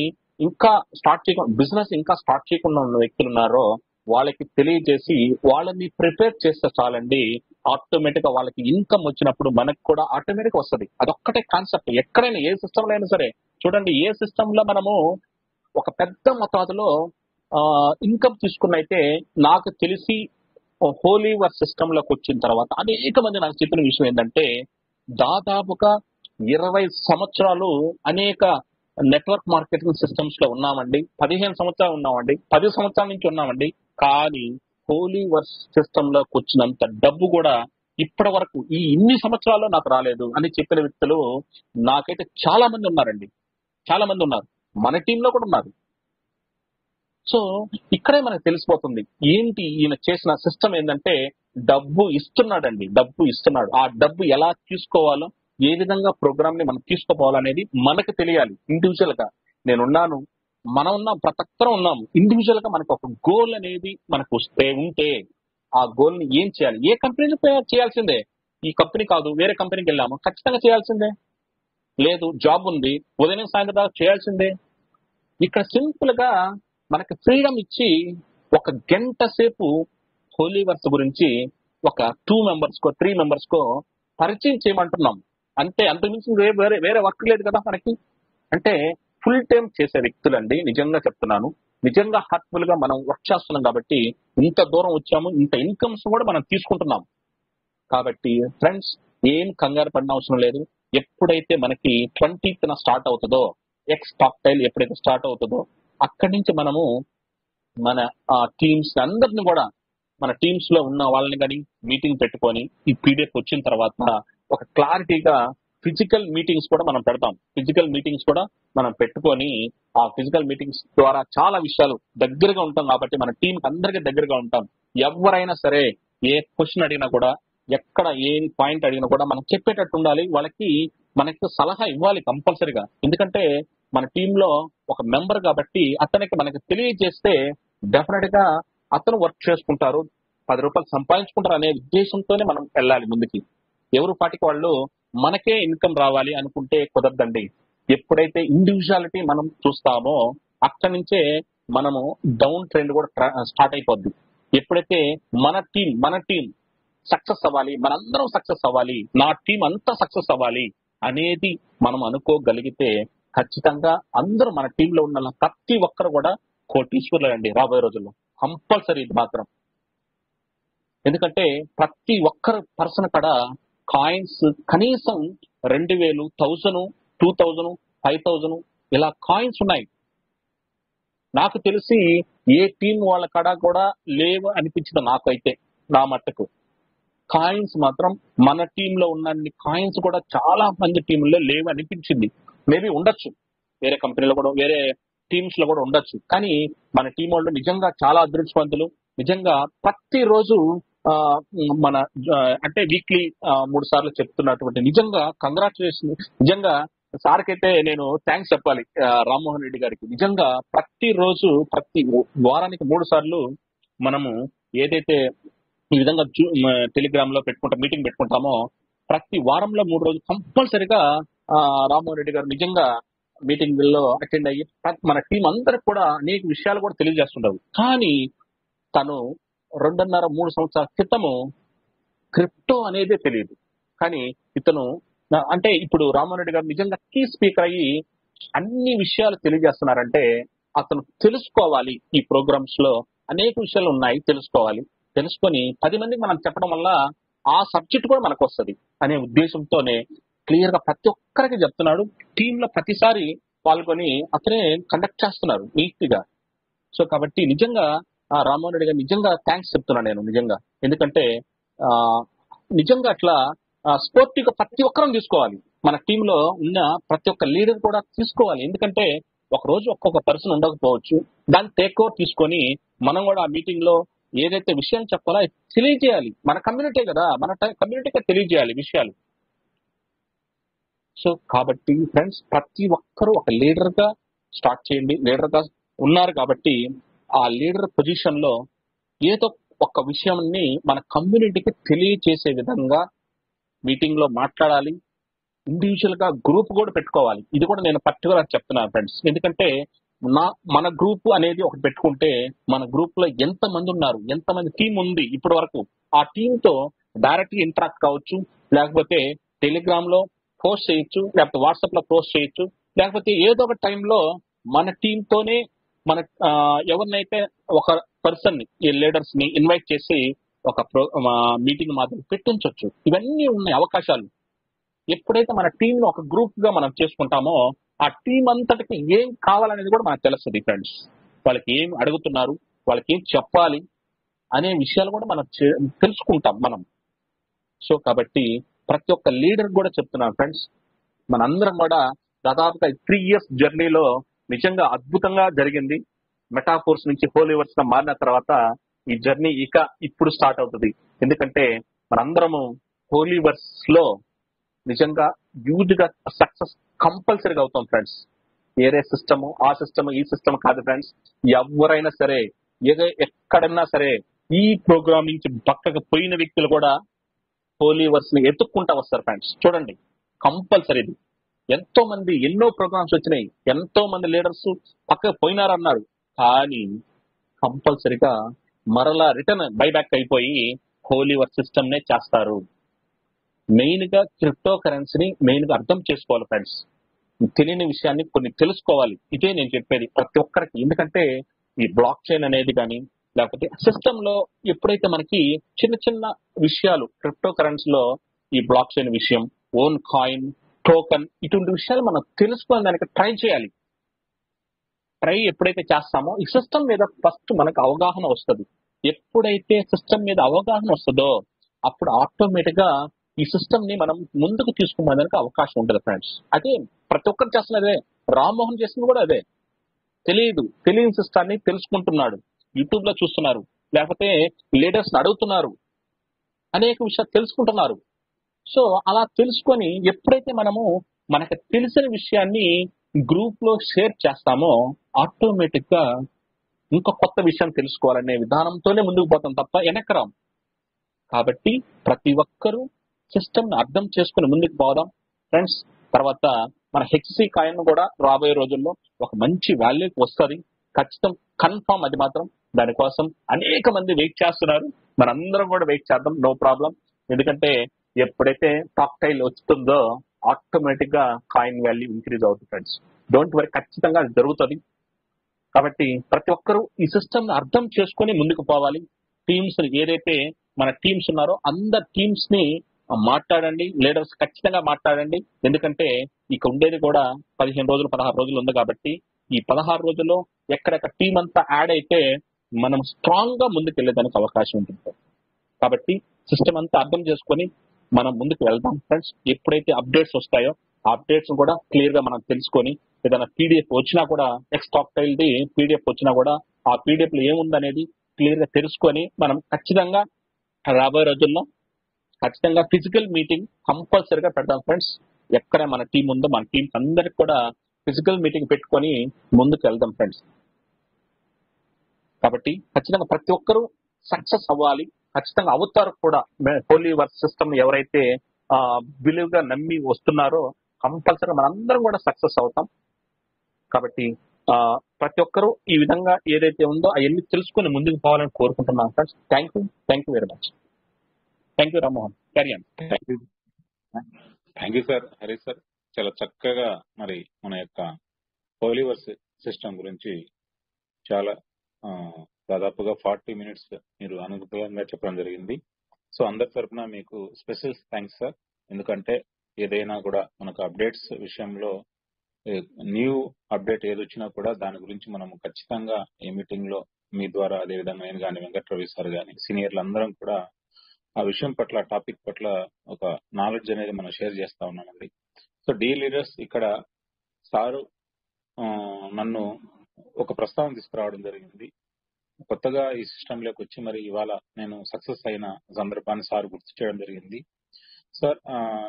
ఇంకా స్టార్ట్ చేయకుండా, బిజినెస్ ఇంకా స్టార్ట్ చేయకుండా ఉన్న వ్యక్తులు ఉన్నారో వాళ్ళకి తెలియజేసి వాళ్ళని ప్రిపేర్ చేస్తే చాలండి, ఆటోమేటిక్ గా వాళ్ళకి ఇన్కమ్ వచ్చినప్పుడు మనకు కూడా ఆటోమేటిక్ వస్తుంది. అదొక్కటే కాన్సెప్ట్. ఎక్కడైనా ఏ సిస్టమ్ లో అయినా సరే చూడండి, ఏ సిస్టమ్ లో మనము ఒక పెద్ద మొత్తాదులో ఇన్కమ్ తీసుకున్నైతే నాకు తెలిసి హోలీవర్ సిస్టమ్ లోకి వచ్చిన తర్వాత అనేక మంది నాకు చెప్పిన విషయం ఏంటంటే, దాదాపుగా 20 సంవత్సరాలు అనేక నెట్వర్క్ మార్కెటింగ్ సిస్టమ్స్ లో ఉన్నామండి, 15 సంవత్సరాలు ఉన్నామండి, 10 సంవత్సరాల నుంచి ఉన్నామండి, కానీ హోలీవర్ సిస్టమ్ లోకి వచ్చినంత డబ్బు కూడా ఇప్పటి వరకు ఈ ఇన్ని సంవత్సరాల్లో నాకు రాలేదు అని చెప్పిన వ్యక్తులు నాకైతే చాలా మంది ఉన్నారండి. చాలా మంది ఉన్నారు, మన టీంలో కూడా ఉన్నారు. సో ఇక్కడే మనకు తెలిసిపోతుంది ఏంటి ఈయన చేసిన సిస్టమ్ ఏంటంటే, డబ్బు ఇస్తున్నాడండి, డబ్బు ఇస్తున్నాడు. ఆ డబ్బు ఎలా తీసుకోవాలో, ఏ విధంగా ప్రోగ్రామ్ ని మనం తీసుకోవాలనేది మనకు తెలియాలి. ఇండివిజువల్ గా నేనున్నాను, మనం ఉన్నాం, ప్రతి ఒక్కరం ఉన్నాము. ఇండివిజువల్ గా మనకు ఒక గోల్ అనేది మనకు ఉంటే ఆ గోల్ ని ఏం చేయాలి? ఏ కంపెనీలో చేయాల్సిందే. ఈ కంపెనీ కాదు, వేరే కంపెనీకి వెళ్ళాము, ఖచ్చితంగా చేయాల్సిందే. లేదు, జాబ్ ఉంది, ఉదయం సాయంత్రం దాకా చేయాల్సిందే. ఇక్కడ సింపుల్ గా మనకి ఫ్రీడమ్ ఇచ్చి ఒక గంట సేపు హోలీవర్స్ గురించి ఒక 2 మెంబర్స్ కో 3 మెంబర్స్ కో పరిచయం చేయమంటున్నాం అంతే. అంతకుమించి వేరే వర్క్ లేదు కదా మనకి. అంటే ఫుల్ టైం చేసే వ్యక్తులండి, నిజంగా చెప్తున్నాను, నిజంగా హార్ట్ఫుల్ గా మనం వర్క్ చేస్తున్నాం కాబట్టి ఇంత దూరం వచ్చాము, ఇంత ఇన్కమ్స్ కూడా మనం తీసుకుంటున్నాం. కాబట్టి ఫ్రెండ్స్, ఏం కంగారు పడిన అవసరం లేదు. ఎప్పుడైతే మనకి 20th స్టార్ట్ అవుతుందో, ఎక్స్ టాక్టైల్ ఎప్పుడైతే స్టార్ట్ అవుతుందో, అక్కడి నుంచి మనము మన టీమ్స్ అందరిని కూడా, మన టీమ్స్ లో ఉన్న వాళ్ళని కానీ మీటింగ్ పెట్టుకొని ఈ పీడిఎఫ్ వచ్చిన తర్వాత ఒక క్లారిటీగా ఫిజికల్ మీటింగ్స్ కూడా మనం పెడతాం. ఫిజికల్ మీటింగ్స్ కూడా మనం పెట్టుకొని ఆ ఫిజికల్ మీటింగ్స్ ద్వారా చాలా విషయాలు దగ్గరగా ఉంటాం కాబట్టి మన టీం అందరికీ దగ్గరగా ఉంటాం. ఎవరైనా సరే ఏ క్వశ్చన్ అడిగినా కూడా, ఎక్కడ ఏ పాయింట్ అడిగినా కూడా మనం చెప్పేటట్టు ఉండాలి. మనకి సలహా ఇవ్వాలి కంపల్సరీగా. ఎందుకంటే మన టీంలో ఒక మెంబర్ కాబట్టి అతనికి మనకి తెలియజేస్తే డెఫినెట్ గా అతను వర్క్ చేసుకుంటారు, 10 రూపాయలు సంపాదించుకుంటారు అనే ఉద్దేశంతోనే మనం వెళ్ళాలి ముందుకి. ఎవరు పాటికి వాళ్ళు మనకే ఇన్కమ్ రావాలి అనుకుంటే కుదరదండి. ఎప్పుడైతే ఇండివిజువాలిటీ మనం చూస్తామో అక్కడి నుంచే మనము డౌన్ ట్రెండ్ కూడా స్టార్ట్ అయిపోద్ది. ఎప్పుడైతే మన టీం సక్సెస్ అవ్వాలి, మనందరం సక్సెస్ అవ్వాలి, నా టీం అంతా సక్సెస్ అవ్వాలి అనేది మనం అనుకోగలిగితే ఖచ్చితంగా అందరూ మన టీంలో ఉన్న ప్రతి ఒక్కరు కూడా కోటీశ్వరులు అండి రాబోయే రోజుల్లో. కంపల్సరీ ఇది మాత్రం. ఎందుకంటే ప్రతి ఒక్కరు పర్సన్ కడ కాయిన్స్ కనీసం 2000, 1000, 2000, 5000 ఇలా కాయిన్స్ ఉన్నాయి. నాకు తెలిసి ఏ టీం వాళ్ళ కడ కూడా లేవు అనిపించింది నాకైతే. నా మట్టుకు కాయిన్స్ మాత్రం మన టీంలో ఉన్న కాయిన్స్ కూడా చాలా మంది టీంలో లేవు అనిపించింది. మేబీ ఉండొచ్చు, వేరే కంపెనీలో కూడా, వేరే టీమ్స్ లో కూడా ఉండొచ్చు. కానీ మన టీం వాళ్ళు నిజంగా చాలా అదృష్టవంతులు. నిజంగా ప్రతిరోజు మన అంటే వీక్లీ 3 సార్లు చెప్తున్నటువంటి నిజంగా కంగ్రాచులేషన్. నిజంగా సార్కైతే నేను థ్యాంక్స్ చెప్పాలి, రామ్మోహన్ రెడ్డి గారికి. నిజంగా ప్రతిరోజు ప్రతి వారానికి 3 సార్లు మనము ఏదైతే ఈ విధంగా టెలిగ్రామ్ లో మీటింగ్ పెట్టుకుంటామో, ప్రతి వారంలో 3 రోజులు కంపల్సరిగా రామ్మోహన్ రెడ్డి గారు నిజంగా మీటింగ్ లో అటెండ్ అయ్యి మన టీం అందరికి కూడా అనేక విషయాలు కూడా తెలియజేస్తుంటారు. కానీ తను 2.5-3 సంవత్సరాల క్రితము క్రిప్టో అనేదే తెలియదు. కానీ ఇతను అంటే ఇప్పుడు రామ్మోహన్ రెడ్డి గారు నిజంగా కీ స్పీకర్ అయ్యి అన్ని విషయాలు తెలియజేస్తున్నారంటే అతను తెలుసుకోవాలి. ఈ ప్రోగ్రామ్స్ లో అనేక విషయాలు ఉన్నాయి, తెలుసుకొని 10 మందికి మనం చెప్పడం వల్ల ఆ సబ్జెక్ట్ కూడా మనకు వస్తుంది అనే ఉద్దేశంతోనే క్లియర్ గా ప్రతి ఒక్కరికి చెప్తున్నాడు. టీంలో ప్రతిసారి పాల్గొని అతనే కండక్ట్ చేస్తున్నారు నీట్ గా. సో కాబట్టి నిజంగా రామ్మోహన్ రెడ్డి గారు నిజంగా థ్యాంక్స్ చెప్తున్నాను నేను నిజంగా. ఎందుకంటే నిజంగా అట్లా స్పోర్టివ్ గా ప్రతి ఒక్కరం తీసుకోవాలి. మన టీంలో ఉన్న ప్రతి ఒక్క లీడర్ కూడా తీసుకోవాలి. ఎందుకంటే ఒక రోజు ఒక్కొక్క పర్సన్ ఉండకపోవచ్చు, దాన్ని టేక్ ఓవర్ తీసుకొని మనం కూడా ఆ మీటింగ్ లో ఏదైతే విషయం చెప్పాలో తెలియజేయాలి. మన కమ్యూనిటీ కదా, మన కమ్యూనిటీగా తెలియజేయాలి విషయాలు. సో కాబట్టి ఫ్రెండ్స్, ప్రతి ఒక్కరూ ఒక లీడర్ గా స్టార్ట్ చేయండి. లీడర్ గా ఉన్నారు కాబట్టి ఆ లీడర్ పొజిషన్ లో ఏదో ఒక విషయాన్ని మన కమ్యూనిటీకి తెలియజేసే విధంగా మీటింగ్ లో మాట్లాడాలి. ఇండివిజువల్ గా గ్రూప్ కూడా పెట్టుకోవాలి. ఇది కూడా నేను పర్టికులర్ చెప్తున్నాను ఫ్రెండ్స్. ఎందుకంటే మన గ్రూప్ అనేది ఒకటి పెట్టుకుంటే మన గ్రూప్ లో ఎంత మంది ఉన్నారు, ఎంత మంది టీం ఉంది ఇప్పటి వరకు, ఆ టీమ్ తో డైరెక్ట్ ఇంటరాక్ట్ కావచ్చు, లేకపోతే టెలిగ్రామ్ లో పోస్ట్ చేయొచ్చు, లేకపోతే వాట్సాప్ లో పోస్ట్ చేయొచ్చు, లేకపోతే ఏదో ఒక టైంలో మన టీమ్ తోనే మన ఎవరినైతే ఒక పర్సన్ ని, ఈ లీడర్స్ ని ఇన్వైట్ చేసి ఒక మీటింగ్ మాత్రం పెట్టించవచ్చు. ఇవన్నీ ఉన్నాయి అవకాశాలు. ఎప్పుడైతే మన టీం ఒక గ్రూప్ గా మనం చేసుకుంటామో ఆ టీం అంతటికి ఏం కావాలనేది కూడా మనకు తెలుస్తుంది ఫ్రెండ్స్. వాళ్ళకి ఏం అడుగుతున్నారు, వాళ్ళకి ఏం చెప్పాలి అనే విషయాలు కూడా మనం తెలుసుకుంటాం మనం. సో కాబట్టి ప్రతి ఒక్క లీడర్ కూడా చెప్తున్నాను ఫ్రెండ్స్, మనందరం కూడా దాదాపుగా 3 years జర్నీలో నిజంగా అద్భుతంగా జరిగింది. మెటాఫోర్స్ నుంచి హోలీవర్స్ గా మారిన తర్వాత ఈ జర్నీ ఇప్పుడు స్టార్ట్ అవుతుంది. ఎందుకంటే మనందరము హోలీవర్స్ లో నిజంగా హ్యూజ్ గా సక్సెస్ కంపల్సరీగా అవుతాం ఫ్రెండ్స్. వేరే సిస్టమ్, ఆ సిస్టమ్, ఈ సిస్టమ్ కాదు ఫ్రెండ్స్. ఎవరైనా సరే ఎక్కడన్నా సరే ఈ ప్రోగ్రామ్ నుంచి పక్కకు పోయిన వ్యక్తులు కూడా హోలీవర్స్ ని ఎత్తుక్కుంటా వస్తారు ఫ్రెండ్స్. చూడండి, కంపల్సరీ. ఎంతో మంది ఎన్నో ప్రోగ్రామ్స్ వచ్చినాయి, ఎంతో మంది లీడర్స్ పక్కకు పోయినారన్నారు, కానీ కంపల్సరీగా మరలా రిటర్న్ బైబ్యాక్ అయిపోయి హోలీవర్స్ సిస్టమ్ నే చేస్తారు. మెయిన్ గా క్రిప్టో కరెన్సీని మెయిన్ గా అర్థం చేసుకోవాలి ఫ్రెండ్స్. తెలియని విషయాన్ని కొన్ని తెలుసుకోవాలి. ఇదే నేను చెప్పేది ప్రతి ఒక్కరికి. ఎందుకంటే ఈ బ్లాక్ చైన్ అనేది కానీ, లేకపోతే సిస్టమ్ లో ఎప్పుడైతే మనకి చిన్న చిన్న విషయాలు క్రిప్టో కరెన్సీలో ఈ బ్లాక్ చైన్ విషయం, ఓన్ కాయిన్, టోకన్, ఇటువంటి విషయాలు మనం తెలుసుకునే దానికి ట్రై చేయాలి. ట్రై ఎప్పుడైతే చేస్తామో ఈ సిస్టమ్ మీద ఫస్ట్ మనకు అవగాహన వస్తుంది. ఎప్పుడైతే సిస్టమ్ మీద అవగాహన వస్తుందో అప్పుడు ఆటోమేటిక్ గా ఈ సిస్టమ్ ని మనం ముందుకు తీసుకునేదానికి అవకాశం ఉంటుంది ఫ్రెండ్స్. అదే ప్రతి ఒక్కరు చేస్తున్నదే, రామ్మోహన్ చేసింది కూడా అదే. తెలియని సిస్టాన్ని తెలుసుకుంటున్నాడు, యూట్యూబ్ లో చూస్తున్నారు, లేకపోతే లీడర్స్ అడుగుతున్నారు, అనేక విషయాలు తెలుసుకుంటున్నారు. సో అలా తెలుసుకొని ఎప్పుడైతే మనము మనకు తెలిసిన విషయాన్ని గ్రూప్ లో షేర్ చేస్తామో ఆటోమేటిక్ గా ఇంకా కొత్త విషయాన్ని తెలుసుకోవాలనే విధానంతోనే ముందుకు పోతాం తప్ప వెనక్కి. కాబట్టి ప్రతి ఒక్కరూ సిస్టమ్ ని అర్థం చేసుకుని ముందుకు పోదాం ఫ్రెండ్స్. తర్వాత మన హెచ్సి కాయిన్ కూడా రాబోయే రోజుల్లో ఒక మంచి వాల్యూకి వస్తుంది, ఖచ్చితం, కన్ఫర్మ్. అది మాత్రం దానికోసం అనేక మంది వెయిట్ చేస్తున్నారు, మనందరం కూడా వెయిట్ చేద్దాం, నో ప్రాబ్లం. ఎందుకంటే ఎప్పుడైతే టాక్టైల్ వస్తుందో ఆటోమేటిక్ గా కాయిన్ వాల్యూ ఇంక్రీజ్ అవుతుంది ఫ్రెండ్స్. డోంట్ వరీ, ఖచ్చితంగా అది జరుగుతుంది. కాబట్టి ప్రతి ఒక్కరూ ఈ సిస్టమ్ ని అర్థం చేసుకుని ముందుకు పోవాలి. టీమ్స్ ఏదైతే మన టీమ్స్ ఉన్నారో అందరు టీమ్స్ ని మాట్లాడండి, లీడర్స్ ఖచ్చితంగా మాట్లాడండి. ఎందుకంటే ఇక ఉండేది కూడా 15 రోజులు 16 రోజులు ఉంది కాబట్టి ఈ 16 రోజుల్లో ఎక్కడెక్కడ టీం అంతా యాడ్ అయితే మనం స్ట్రాంగ్ గా ముందుకు వెళ్ళేదానికి అవకాశం ఉంటుంది. కాబట్టి సిస్టమ్ అంతా అర్థం చేసుకొని మనం ముందుకు వెళ్దాం ఫ్రెండ్స్. ఎప్పుడైతే అప్డేట్స్ వస్తాయో ఆ అప్డేట్స్ కూడా క్లియర్ గా మనం తెలుసుకొని, ఏదైనా పీడిఎఫ్ వచ్చినా కూడా, టాక్టైల్ ది పీడిఎఫ్ వచ్చినా కూడా ఆ పీడిఎఫ్ లో ఏముందనేది క్లియర్ గా తెలుసుకొని మనం ఖచ్చితంగా రాబోయే రోజుల్లో ఖచ్చితంగా ఫిజికల్ మీటింగ్ కంపల్సరీగా పెడతాం ఫ్రెండ్స్. ఎక్కడ మన టీం ఉందో మన టీమ్స్ అందరికి కూడా ఫిజికల్ మీటింగ్ పెట్టుకొని ముందుకు వెళ్దాం ఫ్రెండ్స్. కాబట్టి ఖచ్చితంగా ప్రతి ఒక్కరూ సక్సెస్ అవ్వాలి, ఖచ్చితంగా అవుతారు కూడా. హోలీవర్స్ సిస్టమ్ ఎవరైతే విలువగా నమ్మి వస్తున్నారో కంపల్సరీగా మనందరం కూడా సక్సెస్ అవుతాం. కాబట్టి ప్రతి ఒక్కరూ ఈ విధంగా ఏదైతే ఉందో అవన్నీ తెలుసుకుని ముందుకు పోవాలని కోరుకుంటున్నాను friends. Thank you very much. Thank you Rammohan. Carry on. Thank you sir, Hari sir. చాలా చక్కగా మరి మన యొక్క హోలీవర్స్ సిస్టమ్ గురించి చాలా దాదాపుగా 40 minutes మీరు అనుభవంగా చెప్పడం జరిగింది. సో అందరి తరఫున మీకు స్పెషల్ థ్యాంక్స్ సార్. ఎందుకంటే ఏదైనా కూడా మనకు అప్డేట్స్ విషయంలో న్యూ అప్డేట్ ఏది వచ్చినా కూడా దాని గురించి మనం ఖచ్చితంగా ఈ మీటింగ్ లో మీ ద్వారా, అదేవిధంగా నేను కానీ, వెంకట్రవి సార్ కానీ, సీనియర్లు అందరం కూడా ఆ విషయం పట్ల, టాపిక్ పట్ల ఒక నాలెడ్జ్ అనేది మనం షేర్ చేస్తా ఉన్నామండి. సో డీ లీడర్స్, ఇక్కడ సారు నన్ను ఒక ప్రస్తావన తీసుకురావడం జరిగింది. కొత్తగా ఈ సిస్టమ్ లోకి వచ్చి మరి ఇవాళ నేను సక్సెస్ అయిన సందర్భాన్ని సార్ గుర్తు చేయడం జరిగింది. సార్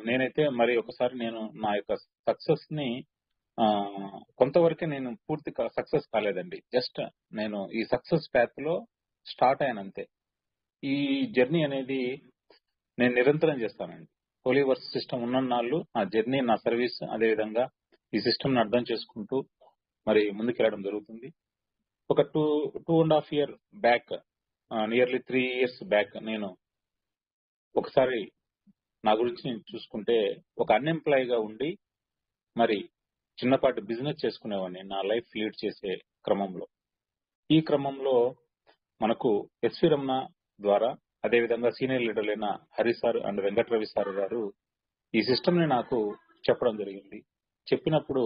నేనైతే మరి ఒకసారి నేను నా యొక్క సక్సెస్ ని కొంతవరకే, నేను పూర్తి సక్సెస్ కాలేదండి. జస్ట్ నేను ఈ సక్సెస్ ప్యాత్ లో స్టార్ట్ అయ్యానంతే. ఈ జర్నీ అనేది నేను నిరంతరం చేస్తానండి. హోలీవర్స్ సిస్టమ్ ఉన్న నాళ్ళు నా జర్నీ, నా సర్వీస్, అదేవిధంగా ఈ సిస్టమ్ ని అర్థం చేసుకుంటూ మరి ముందుకెళ్ళడం జరుగుతుంది. ఒక 2.5 year back, nearly 3 years back నేను ఒకసారి నా గురించి నేను చూసుకుంటే ఒక అన్ఎంప్లాయీగా ఉండి మరి చిన్నపాటి బిజినెస్ చేసుకునేవాడిని నా లైఫ్ లీడ్ చేసే క్రమంలో. ఈ క్రమంలో మనకు ఎస్వి రమణ ద్వారా, అదేవిధంగా సీనియర్ లీడర్లైన Hari sir and Venkataravi sir garu ఈ సిస్టమ్ ని నాకు చెప్పడం జరిగింది. చెప్పినప్పుడు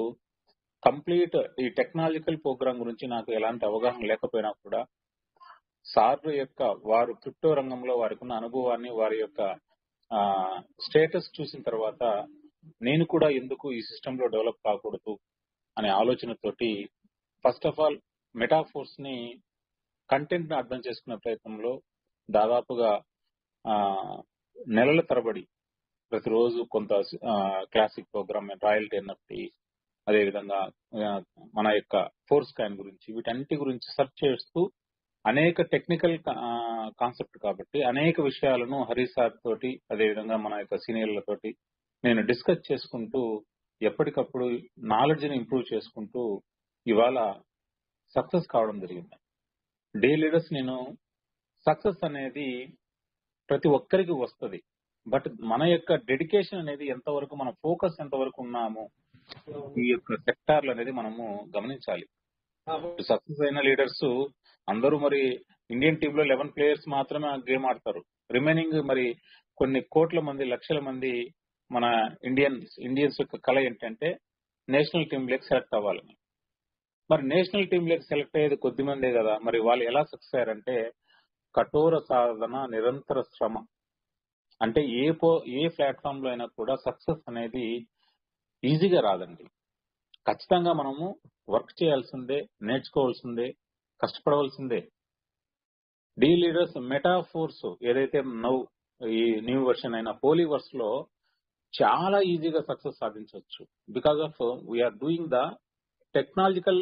కంప్లీట్ ఈ టెక్నాలజికల్ ప్రోగ్రామ్ గురించి నాకు ఎలాంటి అవగాహన లేకపోయినా కూడా సార్ యొక్క వారు క్రిప్టో రంగంలో వారికి ఉన్న అనుభవాన్ని, వారి యొక్క స్టేటస్ చూసిన తర్వాత నేను కూడా ఎందుకు ఈ సిస్టమ్ లో డెవలప్ కాకూడదు అనే ఆలోచనతోటి ఫస్ట్ ఆఫ్ ఆల్ మెటాఫోర్స్ ని కంటెంట్ ని అర్థం చేసుకునే ప్రయత్నంలో దాదాపుగా నెలల తరబడి ప్రతిరోజు కొంత క్లాసిక్ ప్రోగ్రామ్, రాయల్టీ ఎన్ఎఫ్టీ, అదేవిధంగా మన యొక్క ఫోర్స్ కాయిన్ గురించి, వీటన్నిటి గురించి సెర్చ్ చేస్తూ అనేక టెక్నికల్ కాన్సెప్ట్ కాబట్టి అనేక విషయాలను హరి సార్ తోటి, అదేవిధంగా మన యొక్క సీనియర్లతోటి నేను డిస్కస్ చేసుకుంటూ ఎప్పటికప్పుడు నాలెడ్జ్ ని ఇంప్రూవ్ చేసుకుంటూ ఇవాళ సక్సెస్ కావడం జరిగింది. డే లీడర్స్ నేను సక్సెస్ అనేది ప్రతి ఒక్కరికి వస్తుంది, బట్ మన యొక్క డెడికేషన్ అనేది ఎంతవరకు, మన ఫోకస్ ఎంతవరకు ఉన్నాము ఈ యొక్క సెక్టార్లు అనేది మనము గమనించాలి. సక్సెస్ అయిన లీడర్స్ అందరూ మరి ఇండియన్ టీమ్ లో 11 players మాత్రమే గేమ్ ఆడతారు. రిమైనింగ్ మరి కొన్ని కోట్ల మంది, లక్షల మంది మన ఇండియన్స్ యొక్క కళ ఏంటంటే నేషనల్ టీమ్ లేక్ సెలెక్ట్ అవ్వాలని. మరి నేషనల్ టీమ్ లేక్ సెలెక్ట్ అయ్యేది కొద్ది మందే కదా, మరి వాళ్ళు ఎలా సక్సెస్ అయ్యారంటే కఠోర సాధన, నిరంతర శ్రమ. అంటే ఏ ప్లాట్ఫామ్ లో అయినా కూడా సక్సెస్ అనేది ఈజీగా రాదండి. ఖచ్చితంగా మనము వర్క్ చేయాల్సిందే, నేర్చుకోవాల్సిందే, కష్టపడవలసిందే. డి లీడర్స్ మెటాఫోర్స్ ఏదైతే ఈ న్యూ వర్షన్ అయిన హోలీవర్స్ లో చాలా ఈజీగా సక్సెస్ సాధించవచ్చు. Because of we are doing the technological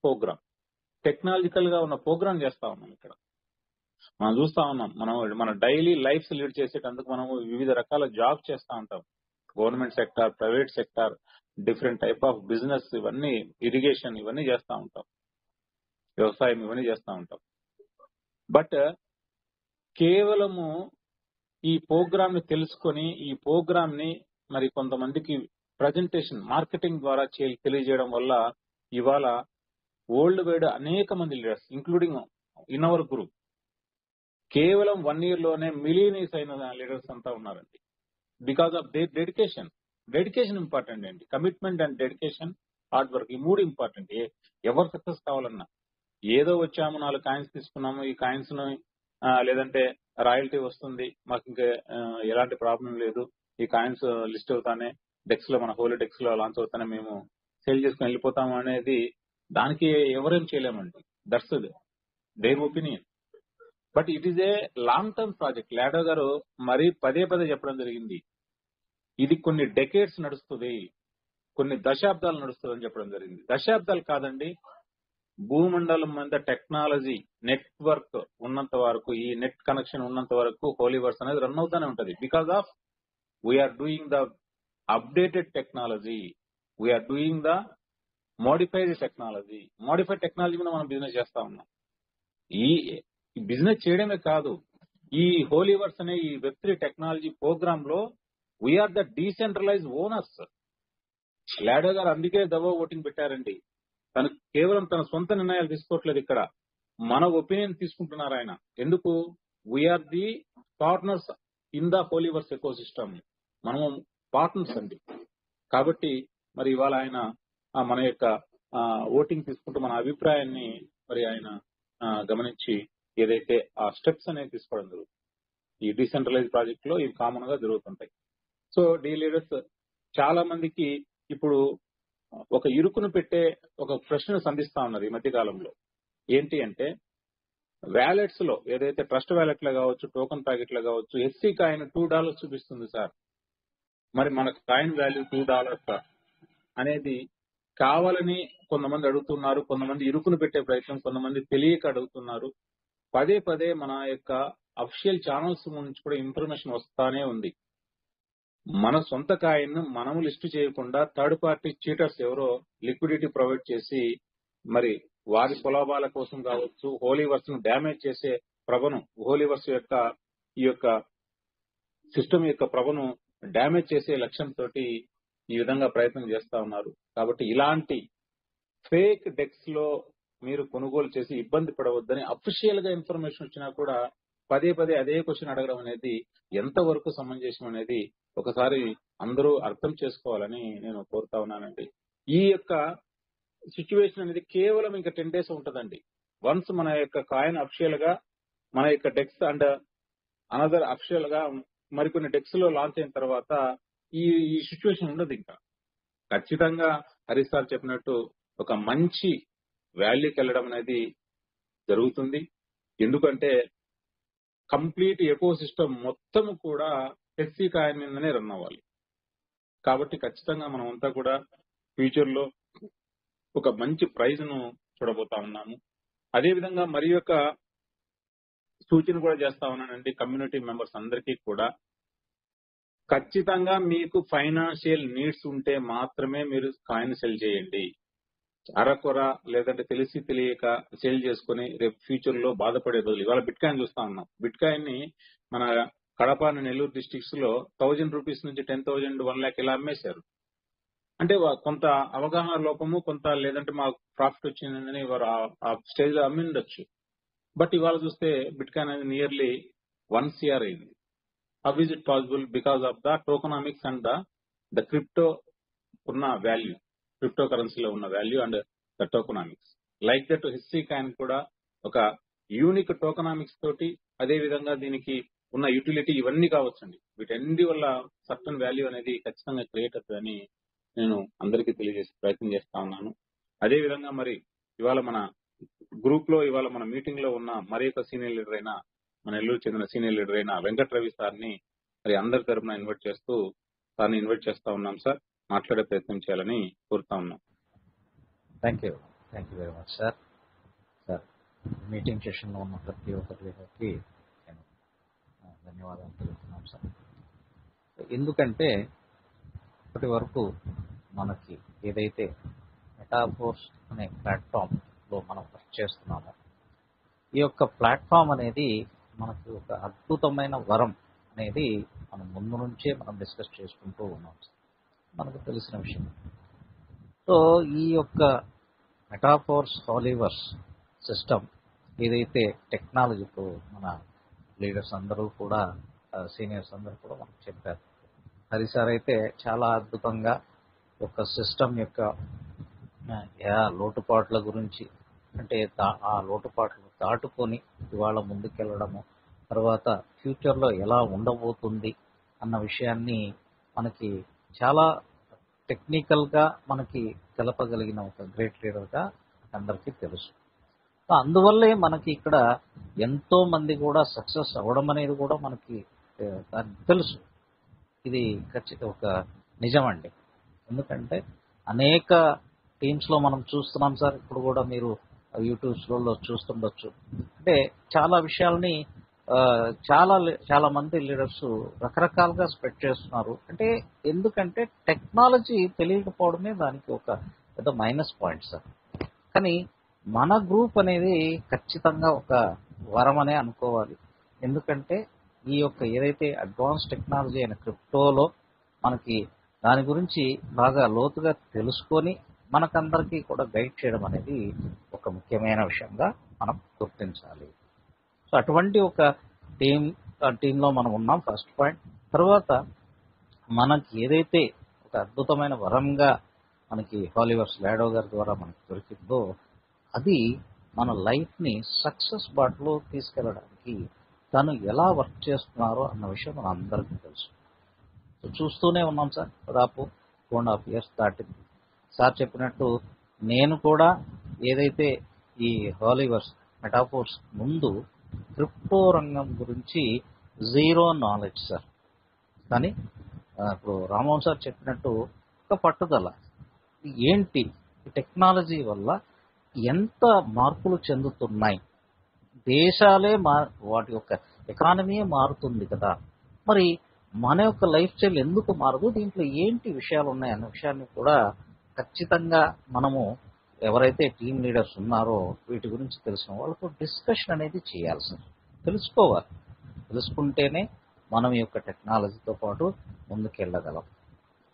program. Technological గా ఉన్న ప్రోగ్రామ్ చేస్తా ఉన్నాం. ఇక్కడ మనం చూస్తా ఉన్నాం, మన డైలీ లైఫ్స్ లీడ్ చేసేటందుకు మనము వివిధ రకాల జాబ్ చేస్తా ఉంటాం. Government sector, private sector, different type of business, ఇవన్నీ ఇరిగేషన్, ఇవన్నీ చేస్తా ఉంటాం, వ్యవసాయం, ఇవన్నీ చేస్తా ఉంటాం. బట్ కేవలము ఈ ప్రోగ్రామ్ ని తెలుసుకొని ఈ ప్రోగ్రామ్ ని మరి కొంతమందికి ప్రజెంటేషన్, మార్కెటింగ్ ద్వారా తెలియజేయడం వల్ల ఇవాళ వరల్డ్ వైడ్ అనేక మంది leaders, including in our group, కేవలం 1 year లోనే మిలియనీర్స్ అయిన లీడర్స్ అంతా ఉన్నారండి. Because of their dedication. Dedication important అండి. Commitment and dedication, hard work, ఈ 3 ఇంపార్టెంట్. ఎవరు సక్సెస్ కావాలన్నా ఏదో వచ్చాము 4 కాయిన్స్ తీసుకున్నాము, ఈ కాయిన్స్ లేదంటే రాయల్టీ వస్తుంది, మాకు ఇంకా ఎలాంటి ప్రాబ్లం లేదు, ఈ కాయిన్స్ లిస్ట్ అవుతానే డెక్స్ లో, మన హోలీ డెక్స్ లో లాంచ్ అవుతానే మేము సేల్ చేసుకుని వెళ్ళిపోతాము అనేది దానికి ఎవరేం చేయలేమండి. That's their opinion. But it is a long term project. లాడో గారు మరీ పదే చెప్పడం జరిగింది, ఇది కొన్ని డెకేడ్స్ నడుస్తుంది, కొన్ని దశాబ్దాలు నడుస్తుంది అని చెప్పడం జరిగింది. దశాబ్దాలు కాదండి, భూమండలం మీద టెక్నాలజీ నెట్వర్క్ ఉన్నంత వరకు, ఈ నెట్ కనెక్షన్ ఉన్నంత వరకు హోలీవర్స్ అనేది రన్ అవుతానే ఉంటది. Because of we are doing the updated technology, we are doing the modified technology. Modified technology మీద మనం బిజినెస్ చేస్తా ఉన్నాం. ఈ బిజినెస్ చేయడమే కాదు, ఈ హోలీవర్స్ అనే ఈ వెబ్3 టెక్నాలజీ ప్రోగ్రామ్ లో వీఆర్ ద డీసెంట్రలైజ్ ఓనర్స్. లాడో గారు అందుకే దవో ఓటింగ్ పెట్టారండి. తను కేవలం తన సొంత నిర్ణయాలు తీసుకోవట్లేదు, ఇక్కడ మన ఒపీనియన్ తీసుకుంటున్నారు ఆయన. ఎందుకు? We are the partners in the హోలీవర్స్ ఎకో సిస్టమ్. మనము పార్ట్నర్స్ అండి. కాబట్టి మరి ఇవాళ ఆయన మన యొక్క ఓటింగ్ తీసుకుంటూ మన అభిప్రాయాన్ని మరి ఆయన గమనించి ఏదైతే ఆ స్టెప్స్ అనేది తీసుకోవడం జరుగుతుంది. ఈ డీసెంట్రలైజ్ ప్రాజెక్ట్ లో ఇవి కామన్ గా జరుగుతుంటాయి. సో డీ లీడర్స్ చాలా మందికి ఇప్పుడు ఒక ఇరుకును పెట్టే ఒక ప్రశ్న సంధిస్తా ఉన్నారు ఈ మధ్య కాలంలో. ఏంటి అంటే, వ్యాలెట్స్ లో ఏదైతే ట్రస్ట్ వ్యాలెట్ లో కావచ్చు, టోకన్ ప్యాకెట్ లో కావచ్చు, ఎస్సీ కాయిన్ $2 చూపిస్తుంది సార్. మరి మన కాయిన్ వాల్యూ $2 అనేది కావాలని కొంతమంది అడుగుతున్నారు, కొంతమంది ఇరుకును పెట్టే ప్రయత్నం, కొంతమంది తెలియక అడుగుతున్నారు. పదే మన యొక్క అఫిషియల్ ఛానల్స్ నుంచి కూడా ఇన్ఫర్మేషన్ వస్తానే ఉంది. మన సొంత కాయిన్ మనము లిస్ట్ చేయకుండా థర్డ్ పార్టీ చీటర్స్ ఎవరో లిక్విడిటీ ప్రొవైడ్ చేసి మరి వారి ప్రలోభాల కోసం కావచ్చు హోలీవర్స్ ను డ్యామేజ్ చేసే ప్రభను హోలీవర్స్ యొక్క ఈ యొక్క సిస్టమ్ యొక్క ప్రభను డ్యామేజ్ చేసే లక్ష్యంతో ఈ విధంగా ప్రయత్నం చేస్తా ఉన్నారు. కాబట్టి ఇలాంటి ఫేక్ డెక్స్ లో మీరు కొనుగోలు చేసి ఇబ్బంది పడవద్దని అఫీషియల్ గా ఇన్ఫర్మేషన్ వచ్చినా కూడా పదే పదే అదే క్వశ్చన్ అడగడం అనేది ఎంతవరకు సమంజసం అనేది ఒకసారి అందరూ అర్థం చేసుకోవాలని నేను కోరుతా ఉన్నానండి. ఈ యొక్క సిచ్యువేషన్ అనేది కేవలం ఇంకా 10 days ఉంటుందండి. వన్స్ మన యొక్క కాయిన్ అఫీషియల్ గా మన యొక్క డెక్స్ అండ్ అనదర్ అఫీషియల్ గా మరికొన్ని డెక్స్ లో లాంచ్ అయిన తర్వాత ఈ సిచ్యువేషన్ ఉండదు. ఇంకా ఖచ్చితంగా హరీష్ సార్ చెప్పినట్టు ఒక మంచి వాల్యూకి వెళ్ళడం అనేది జరుగుతుంది. ఎందుకంటే కంప్లీట్ ఎకో సిస్టమ్ మొత్తం కూడా హెచ్సి కాయిన్ మీదనే రన్ అవ్వాలి. కాబట్టి ఖచ్చితంగా మనం అంతా కూడా ఫ్యూచర్ లో ఒక మంచి ప్రైజ్ ను చూడబోతా ఉన్నాము. అదేవిధంగా మరి యొక్క సూచన కూడా చేస్తా ఉన్నానండి కమ్యూనిటీ మెంబర్స్ అందరికీ కూడా, ఖచ్చితంగా మీకు ఫైనాన్షియల్ నీడ్స్ ఉంటే మాత్రమే మీరు కాయిన్ సెల్ చేయండి. అరకొర లేదంటే తెలిసి తెలియక సేల్ చేసుకుని రేపు ఫ్యూచర్ లో బాధపడే బదులు ఇవాళ బిట్ కాయిన్ చూస్తా ఉన్నాం. బిట్ కాయిన్ ని మన కడప నెల్లూరు డిస్ట్రిక్ట్స్ లో 1000 రూపీస్ నుంచి 10,000 1 lakh ఇలా అమ్మేశారు. అంటే కొంత అవగాహన లోపము, కొంత లేదంటే మాకు ప్రాఫిట్ వచ్చిందని వారు ఆ స్టేజ్ లో అమ్మిండొచ్చు. బట్ ఇవాళ చూస్తే బిట్ కాయిన్ అనేది నియర్లీ 1 crore అయింది. How is it possible? Because of the tokenomics and the crypto ఉన్న వాల్యూ, క్రిప్టో కరెన్సీలో ఉన్న value and the tokenomics. Like that HC coin కూడా ఒక యూనిక్ టోకనామిక్స్ తోటి, అదే విధంగా దీనికి ఉన్న యూటిలిటీ ఇవన్నీ కావచ్చండి. వీటన్ని వల్ల సర్టన్ వాల్యూ అనేది ఖచ్చితంగా క్రియేట్ అవుతుందని నేను అందరికీ తెలియజేసే ప్రయత్నం చేస్తా ఉన్నాను. అదే విధంగా మరి ఇవాళ మన గ్రూప్ లో ఇవాళ మన మీటింగ్ లో ఉన్న మరి ఒక సీనియర్ లీడర్ అయిన మన నెల్లూరు చెందిన సీనియర్ లీడర్ అయిన వెంకట రవి సార్ని మరి అందరి తరపున ఇన్వైట్ చేస్తా ఉన్నాం సార్. మాట్లాడే ప్రయత్నం చేయాలని కోరుతా ఉన్నాం. Thank you very much sir. Meeting సెషన్లో ఉన్న ప్రతి ఒక్కరికి నేను ధన్యవాదాలు తెలుపుతున్నాం సార్. ఎందుకంటే ఇప్పటి వరకు మనకి ఏదైతే మెటాఫోర్స్ అనే ప్లాట్ఫామ్లో మనం వర్క్ చేస్తున్నామో, ఈ యొక్క ప్లాట్ఫామ్ అనేది మనకి ఒక అద్భుతమైన వరం అనేది మనం ముందు నుంచే మనం డిస్కస్ చేసుకుంటూ ఉన్నాం సార్, మనకు తెలిసిన విషయం. సో ఈ యొక్క మెటాఫోర్స్ హాలీవర్స్ సిస్టమ్ ఏదైతే టెక్నాలజీతో మన లీడర్స్ అందరూ కూడా సీనియర్స్ అందరూ కూడా మనకు చెప్పారు. హరిసార్ అయితే చాలా అద్భుతంగా ఒక సిస్టమ్ యొక్క లోటుపాట్ల గురించి, అంటే ఆ లోటుపాట్లు దాటుకొని ఇవాళ ముందుకెళ్ళడము, తర్వాత ఫ్యూచర్లో ఎలా ఉండబోతుంది అన్న విషయాన్ని మనకి చాలా టెక్నికల్గా మనకి తెలపగలిగిన ఒక గ్రేట్ లీడర్గా అందరికీ తెలుసు. అందువల్లే మనకి ఇక్కడ ఎంతో మంది కూడా సక్సెస్ అవ్వడం అనేది కూడా మనకి తెలుసు. ఇది ఖచ్చితంగా ఒక నిజమండి. ఎందుకంటే అనేక టీమ్స్లో మనం చూస్తున్నాం సార్. ఇప్పుడు కూడా మీరు యూట్యూబ్స్లో చూస్తుండొచ్చు. అంటే చాలా విషయాల్ని చాలా మంది లీడర్స్ రకరకాలుగా స్ప్రెడ్ చేస్తున్నారు. అంటే ఎందుకంటే టెక్నాలజీ తెలియకపోవడమే దానికి ఒక పెద్ద మైనస్ పాయింట్ సార్. కానీ మన గ్రూప్ అనేది ఖచ్చితంగా ఒక వరం అనే అనుకోవాలి. ఎందుకంటే ఈ యొక్క ఏదైతే అడ్వాన్స్ టెక్నాలజీ అయిన క్రిప్టోలో మనకి దాని గురించి బాగా లోతుగా తెలుసుకొని మనకందరికీ కూడా గైడ్ చేయడం అనేది ఒక ముఖ్యమైన విషయంగా మనం గుర్తించాలి. సో అటువంటి ఒక టీంలో మనం ఉన్నాం, ఫస్ట్ పాయింట్. తర్వాత మనకి ఏదైతే ఒక అద్భుతమైన వరంగా మనకి హాలీవర్స్ లాడో గారి ద్వారా మనకి దొరికిందో, అది మన లైఫ్ని సక్సెస్ బాటలో తీసుకెళ్ళడానికి తను ఎలా వర్క్ చేస్తున్నారో అన్న విషయం మన అందరికీ తెలుసు. చూస్తూనే ఉన్నాం సార్. దాదాపు 2.5 years దాటింది. సార్ చెప్పినట్టు నేను కూడా ఏదైతే ఈ హాలీవర్స్ మెటాఫోర్స్ ముందు క్రిప్టో రంగం గురించి జీరో నాలెడ్జ్ సార్. కానీ ఇప్పుడు రామోహన్ సార్ చెప్పినట్టు ఒక పట్టుదల, ఏంటి టెక్నాలజీ వల్ల ఎంత మార్పులు చెందుతున్నాయి, దేశాలే వాటి యొక్క ఎకానమీ మారుతుంది కదా, మరి మన యొక్క లైఫ్ స్టైల్ ఎందుకు మారదు, దీంట్లో ఏంటి విషయాలు ఉన్నాయి అన్న విషయాన్ని కూడా ఖచ్చితంగా మనము ఎవరైతే టీం లీడర్స్ ఉన్నారో వీటి గురించి తెలిసిన వాళ్ళతో డిస్కషన్ అనేది చేయాలి సార్. తెలుసుకోవాలి. తెలుసుకుంటేనే మనం ఈ యొక్క టెక్నాలజీతో పాటు ముందుకెళ్ళగలం.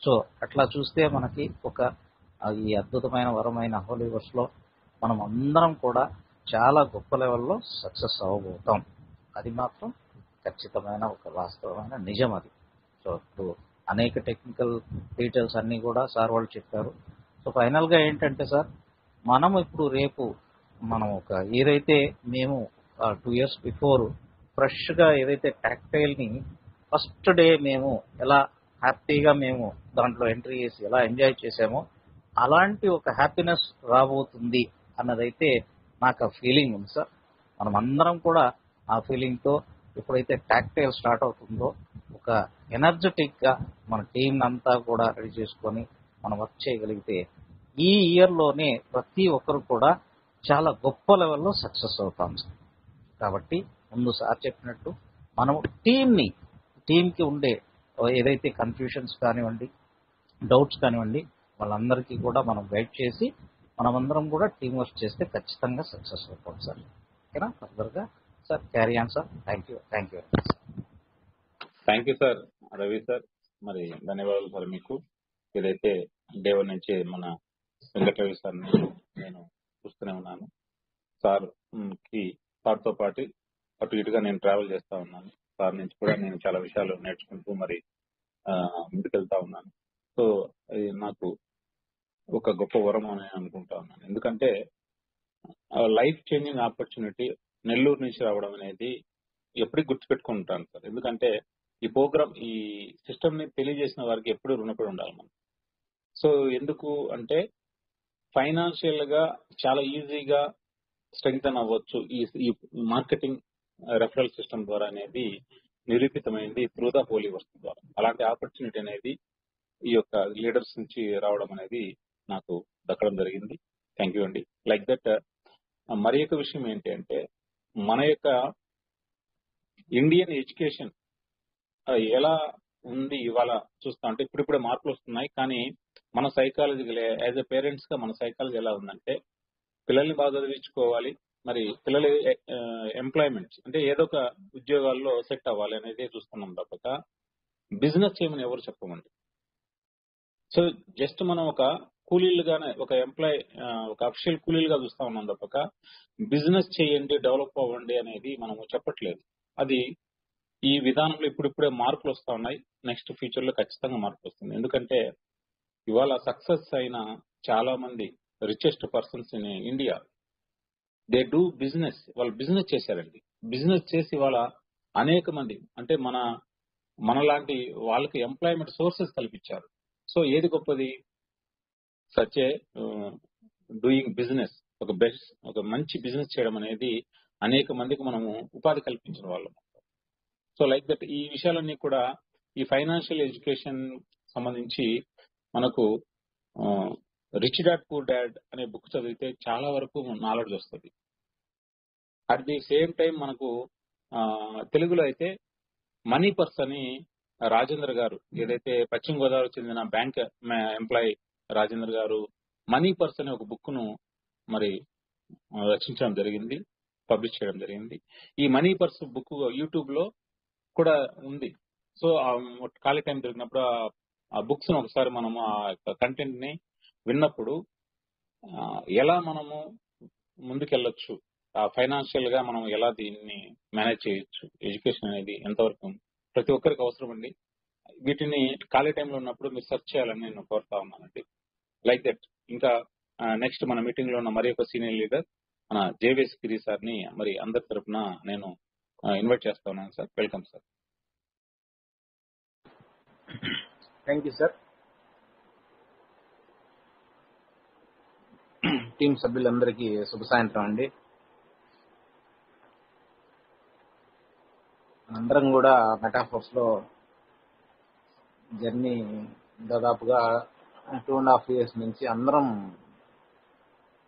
సో అట్లా చూస్తే మనకి ఈ అద్భుతమైన వరమైన హోలీవర్స్లో మనం అందరం కూడా చాలా గొప్ప లెవెల్లో సక్సెస్ అవ్వబోతాం. అది మాత్రం ఖచ్చితమైన ఒక వాస్తవమైన నిజం అది. సో ఇప్పుడు అనేక టెక్నికల్ డీటెయిల్స్ అన్నీ కూడా సార్ వాళ్ళు చెప్పారు. సో ఫైనల్గా ఏంటంటే సార్, మనం ఇప్పుడు రేపు మనం ఏదైతే మేము 2 years బిఫోర్ ఫ్రెష్గా ఏదైతే టాక్టైల్ని ఫస్ట్ డే మేము ఎలా హ్యాపీగా మేము దాంట్లో ఎంట్రీ చేసి ఎలా ఎంజాయ్ చేసామో అలాంటి ఒక హ్యాపీనెస్ రాబోతుంది అన్నదైతే నాకు ఆ ఫీలింగ్ ఉంది సార్. మనం అందరం కూడా ఆ ఫీలింగ్తో ఎప్పుడైతే టాక్టైల్ స్టార్ట్ అవుతుందో ఒక ఎనర్జెటిక్గా మన టీం అంతా కూడా రెడీ చేసుకొని మనం వర్క్ చేయగలిగితే ఈ ఇయర్లోనే ప్రతి ఒక్కరు కూడా చాలా గొప్ప లెవెల్లో సక్సెస్ అవుతాం సార్. కాబట్టి ముందు సార్ చెప్పినట్టు మనం టీంకి ఉండే ఏదైతే కన్ఫ్యూషన్స్ కానివ్వండి, డౌట్స్ కానివ్వండి, వాళ్ళందరికీ కూడా మనం గైడ్ చేసి మనమందరం కూడా టీం వర్క్ చేస్తే ఖచ్చితంగా సక్సెస్ అవుతాం సార్. ఓకేనా? ఫర్దర్గా sir carry on sir. Thank you. Thank you sir, Ravi sir. మరి ధన్యవాదాలు సార్ మీకు. ఏదైతే డే 1 నుంచి మన వెంకటరవి సార్ని నేను చూస్తూనే ఉన్నాను. సార్తో పాటు అటు ఇటుగా నేను ట్రావెల్ చేస్తూ ఉన్నాను. సార్ నుంచి కూడా నేను చాలా విషయాలు నేర్చుకుంటూ మరి ముందుకెళ్తా ఉన్నాను. సో అది నాకు ఒక గొప్ప వరం అని అనుకుంటా ఉన్నాను. ఎందుకంటే లైఫ్ చేంజింగ్ ఆపర్చునిటీ నెల్లూరు నుంచి రావడం అనేది ఎప్పటికీ గుర్తుపెట్టుకుంటాను సార్. ఎందుకంటే ఈ ప్రోగ్రామ్, ఈ సిస్టమ్ ని తెలియజేసిన వారికి ఎప్పుడు రుణపడి ఉండాలి మనం. సో ఎందుకు అంటే ఫైనాన్షియల్ గా చాలా ఈజీగా స్ట్రెంగ్తన్ అవ్వచ్చు ఈ మార్కెటింగ్ రెఫరల్ సిస్టమ్ ద్వారా అనేది నిరూపితమైంది త్రూ ద హోలీవర్స్ ద్వారా. అలాంటి ఆపర్చునిటీ అనేది ఈ యొక్క లీడర్స్ నుంచి రావడం అనేది నాకు దక్కడం జరిగింది. థ్యాంక్ యూ అండి. లైక్ దట్ మరి ఒక విషయం ఏంటి అంటే మన యొక్క ఇండియన్ ఎడ్యుకేషన్ ఎలా ఉంది ఇవాళ చూస్తా అంటే ఇప్పుడిప్పుడే మార్పులు వస్తున్నాయి. కానీ మన సైకాలజీ యాజ్ ఎ పేరెంట్స్ గా మన సైకాలజీ ఎలా ఉందంటే పిల్లల్ని బాగా చదివించుకోవాలి, మరి పిల్లలు ఎంప్లాయ్మెంట్స్ అంటే ఏదో ఒక ఉద్యోగాల్లో సెట్ అవ్వాలి అనేది చూస్తున్నాం తప్పక బిజినెస్ చేయమని ఎవరు చెప్పమండి. సో జస్ట్ మనం ఒక కూలీలుగానే ఒక ఒక అఫిషియల్ కూలీలుగా చూస్తా ఉన్నాం తప్పక బిజినెస్ చేయండి, డెవలప్ అవ్వండి అనేది మనము చెప్పట్లేదు. అది ఈ విధానంలో ఇప్పుడిప్పుడే మార్పులు వస్తా ఉన్నాయి. నెక్స్ట్ ఫ్యూచర్ లో ఖచ్చితంగా మార్పు వస్తుంది. ఎందుకంటే ఇవాళ సక్సెస్ అయిన చాలా మంది richest persons in India they do business. వాళ్ళు బిజినెస్ చేశారండి. బిజినెస్ చేసి వాళ్ళ అనేక మంది అంటే మనలాంటి వాళ్ళకి ఎంప్లాయ్మెంట్ సోర్సెస్ కల్పించారు. సో ఏది గొప్పది? సచ్ ఏ డూయింగ్ బిజినెస్, ఒక మంచి బిజినెస్ చేయడం అనేది అనేక మందికి మనము ఉపాధి కల్పించిన వాళ్ళం. సో లైక్ దట్ ఈ విషయాలన్నీ కూడా ఈ ఫైనాన్షియల్ ఎడ్యుకేషన్ సంబంధించి మనకు రిచ్ డాడ్ పూర్ డాడ్ అనే బుక్ చదివితే చాలా వరకు నాలెడ్జ్ వస్తుంది. అట్ ది సేమ్ టైం మనకు తెలుగులో అయితే మనీ పర్స్ అని రాజేంద్ర గారు, ఏదైతే పశ్చిమ గోదావరికి చెందిన బ్యాంక్ ఎంప్లాయీ రాజేంద్ర గారు మనీ పర్స్ అనే ఒక బుక్ ను మరి రచించడం జరిగింది, పబ్లిష్ చేయడం జరిగింది. ఈ మనీ పర్స్ బుక్ యూట్యూబ్ లో కూడా ఉంది. సో ఖాళీ టైం దొరికినప్పుడు ఆ బుక్స్ ను ఒకసారి మనము ఆ యొక్క కంటెంట్ ని విన్నప్పుడు ఎలా మనము ముందుకెళ్ళొచ్చు, ఫైనాన్షియల్ గా మనం ఎలా దీన్ని మేనేజ్ చేయొచ్చు, ఎడ్యుకేషన్ అనేది ఎంతవరకు ప్రతి ఒక్కరికి అవసరం అండి. వీటిని ఖాళీ టైంలో ఉన్నప్పుడు మీరు సెర్చ్ చేయాలని నేను కోరుతా ఉన్నానండి. లైక్ దట్ ఇంకా నెక్స్ట్ మన మీటింగ్ లో ఉన్న మరి ఒక సీనియర్ లీడర్ మన జేవేస్ గిరి సార్ ని మరి అందరి తరఫున నేను ఇన్వైట్ చేస్తా ఉన్నాను sir. Welcome sir. Thank you sir. Team సభ్యులందరికీ శుభ సాయంత్రం అండి. మనందరం కూడా మెటాఫోర్స్ లో జర్నీ దాదాపుగా 2.5 years నుంచి అందరం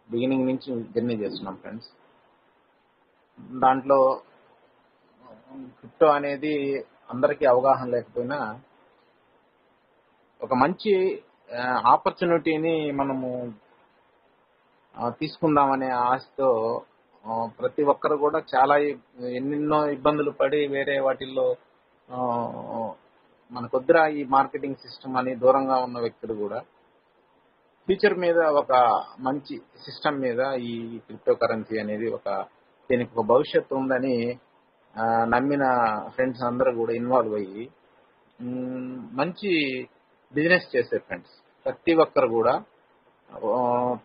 బిగినింగ్ నుంచి జర్నీ చేస్తున్నాం ఫ్రెండ్స్. దాంట్లో క్రిప్టో అనేది అందరికీ అవగాహన లేకపోయినా ఒక మంచి ఆపర్చునిటీని మనము తీసుకుందామనే ఆశతో ప్రతి ఒక్కరు కూడా చాలా ఎన్నెన్నో ఇబ్బందులు పడి వేరే వాటిల్లో మనకొద్దురా ఈ మార్కెటింగ్ సిస్టమ్ అని దూరంగా ఉన్న వ్యక్తులు కూడా ఫ్యూచర్ మీద ఒక మంచి సిస్టమ్ మీద ఈ క్రిప్టో కరెన్సీ అనేది దీనికి ఒక భవిష్యత్తు ఉందని నమ్మిన ఫ్రెండ్స్ అందరూ కూడా ఇన్వాల్వ్ అయ్యి మంచి బిజినెస్ చేసే ఫ్రెండ్స్ ప్రతి ఒక్కరు కూడా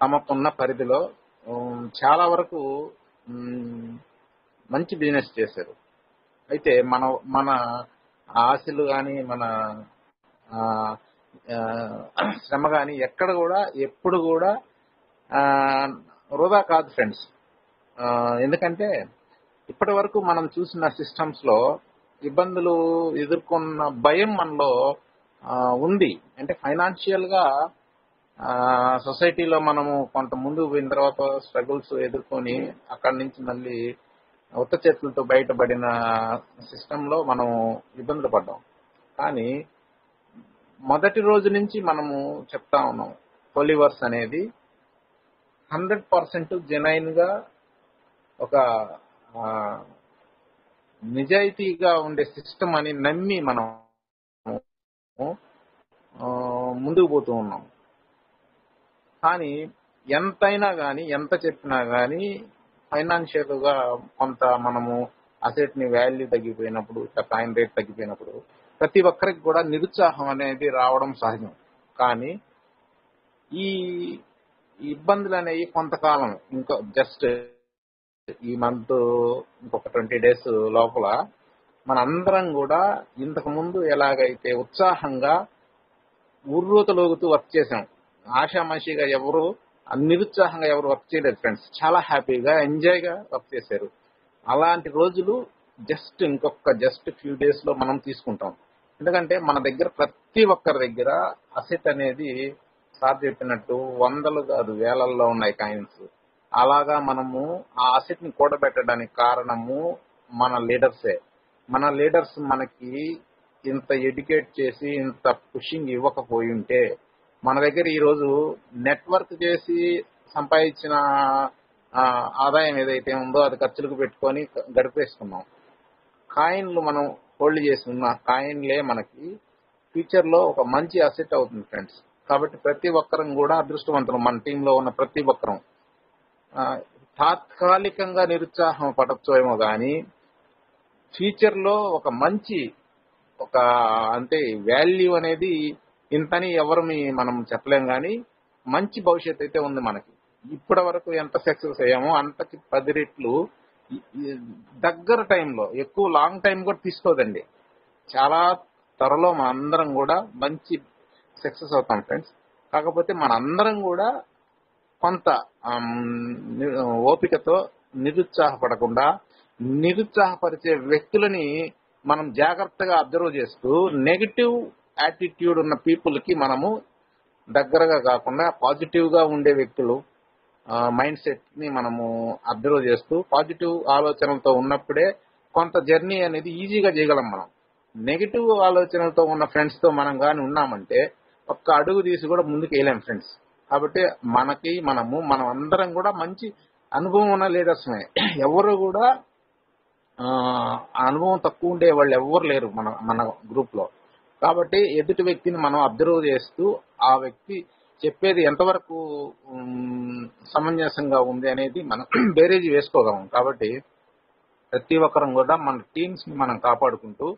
తమకున్న పరిధిలో చాలా వరకు మంచి బిజినెస్ చేశారు. అయితే మన ఆశలు కానీ మన శ్రమ కానీ ఎక్కడ కూడా ఎప్పుడు కూడా వృధా కాదు ఫ్రెండ్స్. ఎందుకంటే ఇప్పటి వరకు మనం చూసిన సిస్టమ్స్ లో ఇబ్బందులు ఎదుర్కొన్న భయం మనలో ఉంది. అంటే ఫైనాన్షియల్ గా సొసైటీలో మనము కొంత ముందుకు పోయిన తర్వాత స్ట్రగుల్స్ ఎదుర్కొని అక్కడి నుంచి మళ్ళీ ఉత్త చేతులతో బయటపడిన సిస్టంలో మనం ఇబ్బందులు పడ్డాం. కానీ మొదటి రోజు నుంచి మనము చెప్తా ఉన్నాం కోలీవర్స్ అనేది 100% జెన్యూన్ గా ఒక నిజాయితీగా ఉండే సిస్టమ్ అని నమ్మి మనం ముందుకు పోతూ ఉన్నాం. కానీ ఎంతైనా కానీ ఎంత చెప్పినా కానీ ఫైనాన్షియల్ గా కొంత మనము అసెట్ ని వాల్యూ తగ్గిపోయినప్పుడు కాయిన్ రేట్ తగ్గిపోయినప్పుడు ప్రతి ఒక్కరికి కూడా నిరుత్సాహం అనేది రావడం సహజం. కానీ ఈ ఇబ్బందులు అనేవి కొంతకాలం ఇంకో జస్ట్ ఈ మంత్ ఇంకొక 20 days లోపల మన అందరం కూడా ఇంతకు ముందు ఎలాగైతే ఉత్సాహంగా ఉర్రూతలోగుతూ వర్క్ చేసాం, ఆషామాషిగా ఎవరు నిరుత్సాహంగా ఎవరు వర్క్ చేయలేదు ఫ్రెండ్స్. చాలా హ్యాపీగా ఎంజాయ్ గా వర్క్ చేశారు. అలాంటి రోజులు ఇంకొక ఫ్యూ డేస్ లో మనం తీసుకుంటాం. ఎందుకంటే మన దగ్గర ప్రతి ఒక్కరి దగ్గర అసెట్ అనేది సార్ చెప్పినట్టు వందలు కాదు వేలల్లో ఉన్నాయి కాయిన్స్. అలాగా మనము ఆ అసెట్ ని కూడబెట్టడానికి కారణము మన లీడర్సే. మన లీడర్స్ మనకి ఇంత ఎడ్యుకేట్ చేసి ఇంత పుషింగ్ ఇవ్వకపోయి ఉంటే మన దగ్గర ఈ రోజు నెట్వర్క్ చేసి సంపాదించిన ఆదాయం ఏదైతే ఉందో అది ఖర్చులకు పెట్టుకొని గడిపేసుకున్నాం. కాయిన్లు మనం హోల్డ్ చేసి ఉన్న కాయిన్లే మనకి ఫ్యూచర్ లో ఒక మంచి అసెట్ అవుతుంది ఫ్రెండ్స్. కాబట్టి ప్రతి ఒక్కరం కూడా అదృష్టవంతులు. మన టీంలో ఉన్న ప్రతి ఒక్కరం తాత్కాలికంగా నిరుత్సాహం పడచ్చేమో కానీ ఫ్యూచర్ లో ఒక మంచి అంటే వాల్యూ అనేది ఇంతని ఎవరిని మనం చెప్పలేం కానీ మంచి భవిష్యత్తు అయితే ఉంది మనకి. ఇప్పటి వరకు ఎంత సక్సెస్ అయ్యామో అంతకి 10 రెట్లు దగ్గర టైంలో, ఎక్కువ లాంగ్ టైం కూడా తీసుకోదండి, చాలా త్వరలో మన అందరం కూడా మంచి సక్సెస్ అవుతాం ఫ్రెండ్స్. కాకపోతే మన అందరం కూడా కొంత ఓపికతో నిరుత్సాహపడకుండా నిరుత్సాహపరిచే వ్యక్తులని మనం జాగ్రత్తగా అబ్జర్వ్ చేస్తూ నెగటివ్ యాటిట్యూడ్ ఉన్న పీపుల్ కి మనము దగ్గరగా కాకుండా పాజిటివ్ గా ఉండే వ్యక్తులు మైండ్ సెట్ ని మనము అబ్జర్వ్ చేస్తూ పాజిటివ్ ఆలోచనలతో ఉన్నప్పుడే కొంత జర్నీ అనేది ఈజీగా చేయగలం. మనం నెగటివ్ ఆలోచనలతో ఉన్న ఫ్రెండ్స్ తో మనం కానీ ఉన్నామంటే ఒక్క అడుగు తీసి కూడా ముందుకు వేయలేం ఫ్రెండ్స్. కాబట్టి మనం అందరం కూడా మంచి అనుభవం ఉన్న లీడర్స్మే. ఎవరు కూడా అనుభవం తక్కువ ఉండే వాళ్ళు ఎవరు లేరు మన గ్రూప్ లో. కాబట్టి ఎదుటి వ్యక్తిని మనం అబ్జర్వ్ చేస్తూ ఆ వ్యక్తి చెప్పేది ఎంతవరకు సమంజసంగా ఉంది అనేది మనం బేరేజ్ వేసుకోగలం. కాబట్టి ప్రతి ఒక్కరం కూడా మన టీమ్స్ ని మనం కాపాడుకుంటూ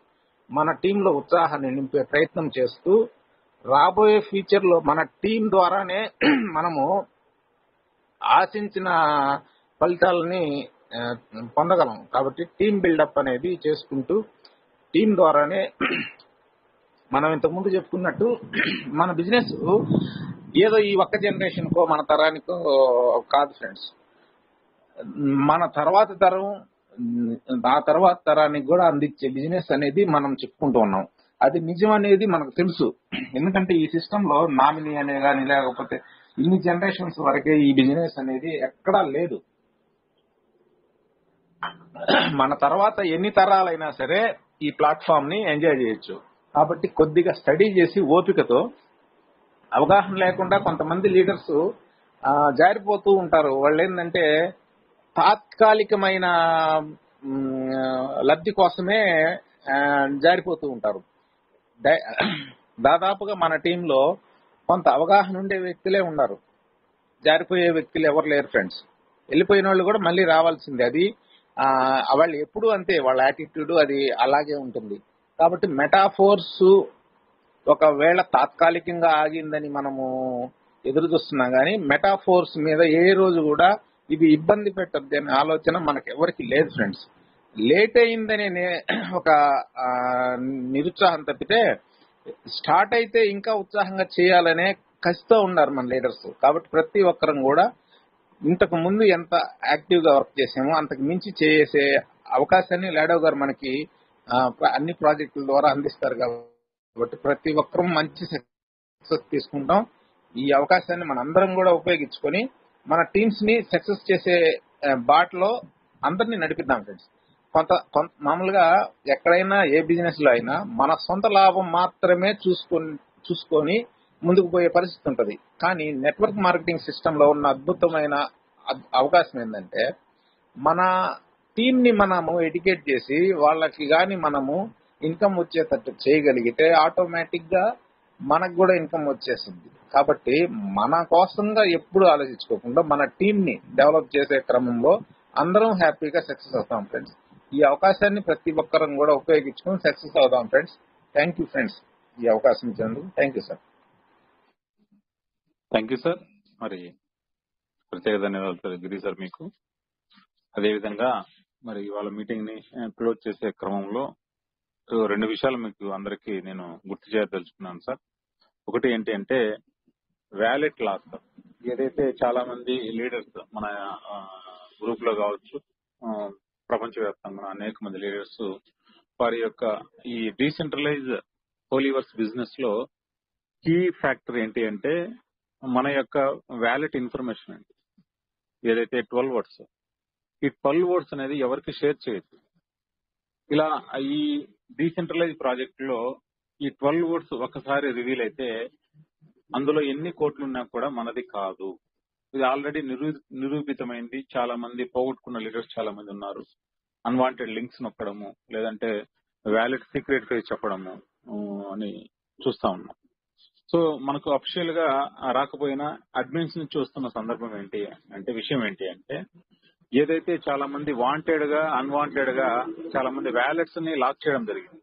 మన టీంలో ఉత్సాహాన్ని నింపే ప్రయత్నం చేస్తూ రాబోయే ఫ్యూచర్ లో మన టీం ద్వారానే మనము ఆశించిన ఫలితాలని పొందగలం. కాబట్టి టీం బిల్డప్ అనేది చేసుకుంటూ టీం ద్వారానే మనం ఇంతకుముందు చెప్పుకున్నట్టు మన బిజినెస్ ఏదో ఈ ఒక్క జనరేషన్ కో మన తరానికో కాదు ఫ్రెండ్స్. మన తర్వాత తరం ఆ తర్వాత తరానికి కూడా అందించే బిజినెస్ అనేది మనం చెప్పుకుంటూ ఉన్నాం. అది నిజం అనేది మనకు తెలుసు. ఎందుకంటే ఈ సిస్టమ్ లో నామినీ అనే కానీ లేకపోతే ఇన్ని జనరేషన్స్ వరకే ఈ బిజినెస్ అనేది ఎక్కడా లేదు. మన తర్వాత ఎన్ని తరాలైనా సరే ఈ ప్లాట్ఫామ్ ని ఎంజాయ్ చేయొచ్చు. కాబట్టి కొద్దిగా స్టడీ చేసి ఓపికతో, అవగాహన లేకుండా కొంతమంది లీడర్స్ జారిపోతూ ఉంటారు. వాళ్ళు ఏంటంటే తాత్కాలికమైన లబ్ధి కోసమే జారిపోతూ ఉంటారు. దాదాపుగా మన టీంలో కొంత అవగాహన ఉండే వ్యక్తులే ఉన్నారు, జారిపోయే వ్యక్తులు ఎవరు లేరు ఫ్రెండ్స్. వెళ్ళిపోయిన వాళ్ళు కూడా మళ్ళీ రావాల్సిందే. అది వాళ్ళు ఎప్పుడు అంతే, వాళ్ళ యాటిట్యూడ్ అది అలాగే ఉంటుంది. కాబట్టి మెటాఫోర్స్ ఒకవేళ తాత్కాలికంగా ఆగిందని మనము ఎదురు చూస్తున్నాం, కానీ మెటాఫోర్స్ మీద ఏ రోజు కూడా ఇది ఇబ్బంది పెట్టద్దు అనే ఆలోచన మనకు ఎవరికి లేదు ఫ్రెండ్స్. లేట్ అయిందనే ఒక నిరుత్సాహం తప్పితే స్టార్ట్ అయితే ఇంకా ఉత్సాహంగా చేయాలనే కసితో ఉన్నారు మన లీడర్స్. కాబట్టి ప్రతి ఒక్కరం కూడా ఇంతకు ముందు ఎంత యాక్టివ్ గా వర్క్ చేసామో అంతకు మించి చేసే అవకాశాన్ని లాడో గారు మనకి అన్ని ప్రాజెక్టుల ద్వారా అందిస్తారు. కాబట్టి ప్రతి ఒక్కరూ మంచి సక్సెస్ తీసుకుంటాం. ఈ అవకాశాన్ని మనందరం కూడా ఉపయోగించుకొని మన టీమ్స్ ని సక్సెస్ చేసే బాటలో అందరినీ నడిపిద్దాం ఫ్రెండ్స్. మామూలుగా ఎక్కడైనా ఏ బిజినెస్ లో అయినా మన సొంత లాభం మాత్రమే చూసుకొని ముందుకు పోయే పరిస్థితి ఉంటుంది. కానీ నెట్వర్క్ మార్కెటింగ్ సిస్టమ్ లో ఉన్న అద్భుతమైన అవకాశం ఏంటంటే, మన టీం ని మనము ఎడ్యుకేట్ చేసి వాళ్ళకి గాని మనము ఇన్కమ్ వచ్చేటట్టు చేయగలిగితే ఆటోమేటిక్ గా మనకు కూడా ఇన్కమ్ వచ్చేసింది. కాబట్టి మన కోసంగా ఎప్పుడు ఆలోచించుకోకుండా మన టీం ని డెవలప్ చేసే క్రమంలో అందరం హ్యాపీగా సక్సెస్ అవుతాం ఫ్రెండ్స్. ఈ అవకాశాన్ని ప్రతి ఒక్కరం కూడా ఉపయోగించుకొని సక్సెస్ అవుదాం ఫ్రెండ్స్. థ్యాంక్ యూ ఫ్రెండ్స్, ఈ అవకాశం ఇచ్చినందుకు. Thank you sir. Thank you sir. మరి ప్రత్యేక ధన్యవాదాలు సార్ గిరి సార్ మీకు. అదేవిధంగా మరి ఇవాళ మీటింగ్ ని క్లోజ్ చేసే క్రమంలో 2 విషయాలు మీకు అందరికీ నేను గుర్తు చేయదలుచుకున్నాను సార్. ఒకటి ఏంటి అంటే వ్యాలెట్ లాస్. ఏదైతే చాలా మంది లీడర్స్ మన గ్రూప్ లో కావచ్చు, ప్రపంచవ్యాప్తంగా అనేక మంది లీడర్స్ వారి యొక్క ఈ డీసెంట్రలైజ్ హోలీవర్స్ బిజినెస్ లో కీ ఫ్యాక్టర్ ఏంటి అంటే మన యొక్క వ్యాలెట్ ఇన్ఫర్మేషన్ అండి. ఏదైతే 12 వర్డ్స్, ఈ 12 వర్డ్స్ అనేది ఎవరికి షేర్ చేయొచ్చు. ఇలా ఈ డీసెంట్రలైజ్ ప్రాజెక్ట్ లో ఈ 12 వర్డ్స్ ఒకసారి రివీల్ అయితే అందులో ఎన్ని కోట్లు ఉన్నా కూడా మనది కాదు. ఇది ఆల్రెడీ నిరూపితమైంది. చాలా మంది పోగొట్టుకున్న లీడర్స్ చాలా మంది ఉన్నారు. అన్వాంటెడ్ లింక్స్ నొక్కడము, లేదంటే వ్యాలెట్ సీక్రెట్ ఫేజ్ చెప్పడము అని చూస్తా ఉన్నాం. సో మనకు అఫిషియల్ గా రాకపోయినా అడ్మిన్స్ నుంచి వస్తున్న సందర్భం ఏంటి అంటే, విషయం ఏంటి అంటే, ఏదైతే చాలా మంది వాంటెడ్ గా అన్వాంటెడ్ గా చాలా మంది వ్యాలెట్స్ ని లాక్ చేయడం జరిగింది,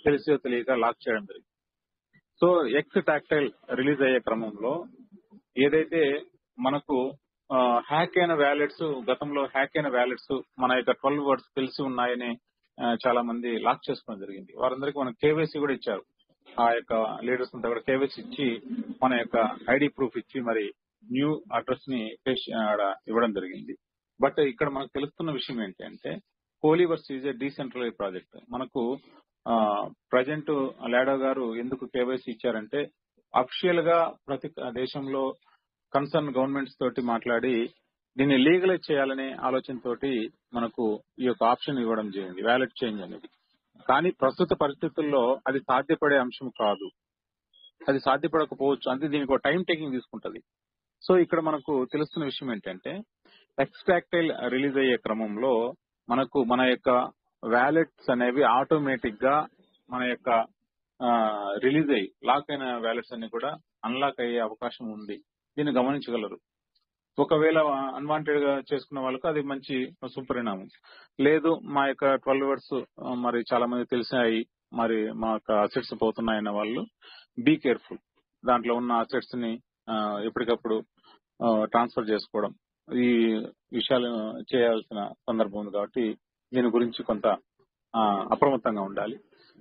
తెలిసో తెలియక లాక్ చేయడం జరిగింది. సో ఎక్స్ టాక్టైల్ రిలీజ్ అయ్యే క్రమంలో ఏదైతే మనకు హ్యాక్ అయిన వ్యాలెట్స్, గతంలో హ్యాక్ అయిన వ్యాలెట్స్ మన యొక్క 12 వర్డ్స్ తెలిసి ఉన్నాయని చాలా మంది లాక్ చేసుకోవడం జరిగింది. వారందరికీ మనం కేవైసీ కూడా ఇచ్చారు. ఆ యొక్క లీడర్స్ అంతా కూడా కేవైసీ ఇచ్చి మన యొక్క ఐడి ప్రూఫ్ ఇచ్చి మరి న్యూ అడ్రస్ ని ఇవ్వడం జరిగింది. బట్ ఇక్కడ మనకు తెలుస్తున్న విషయం ఏంటి అంటే, హోలీవర్స్ ఈజ్ ఏ డీసెంట్రలైజ్ ప్రాజెక్ట్. మనకు ప్రజెంట్ లాడో గారు ఎందుకు కేవైసీ ఇచ్చారంటే, అఫిషియల్ గా ప్రతి దేశంలో కన్సర్న్ గవర్నమెంట్స్ తోటి మాట్లాడి దీన్ని లీగలైజ్ చేయాలనే ఆలోచనతోటి మనకు ఈ యొక్క ఆప్షన్ ఇవ్వడం జరిగింది, వ్యాలెట్ చేంజ్ అనేది. కానీ ప్రస్తుత పరిస్థితుల్లో అది సాధ్యపడే అంశం కాదు, అది సాధ్యపడకపోవచ్చు. అంటే దీనికి ఒక టైం టేకింగ్ తీసుకుంటది. సో ఇక్కడ మనకు తెలుస్తున్న విషయం ఏంటంటే, ఎక్స్ట్రాక్టైల్ రిలీజ్ అయ్యే క్రమంలో మనకు మన యొక్క వ్యాలెట్స్ అనేవి ఆటోమేటిక్ గా మన యొక్క రిలీజ్ అయ్యి లాక్ అయిన వ్యాలెట్స్ అన్ని కూడా అన్లాక్ అయ్యే అవకాశం ఉంది. దీన్ని గమనించగలరు. ఒకవేళ అన్వాంటెడ్ గా చేసుకున్న వాళ్ళకు అది మంచి సుపరిణామం. లేదు మా యొక్క 12 వర్డ్స్ మరి చాలా మంది తెలిసాయి, మరి మా యొక్క అసెట్స్ పోతున్నాయన్న వాళ్ళు బీ కేర్ఫుల్. దాంట్లో ఉన్న అసెట్స్ ని ఎప్పటికప్పుడు ట్రాన్స్ఫర్ చేసుకోవడం, ఈ విషయాలు చేయాల్సిన సందర్భం ఉంది. కాబట్టి దీని గురించి కొంత అప్రమత్తంగా ఉండాలి.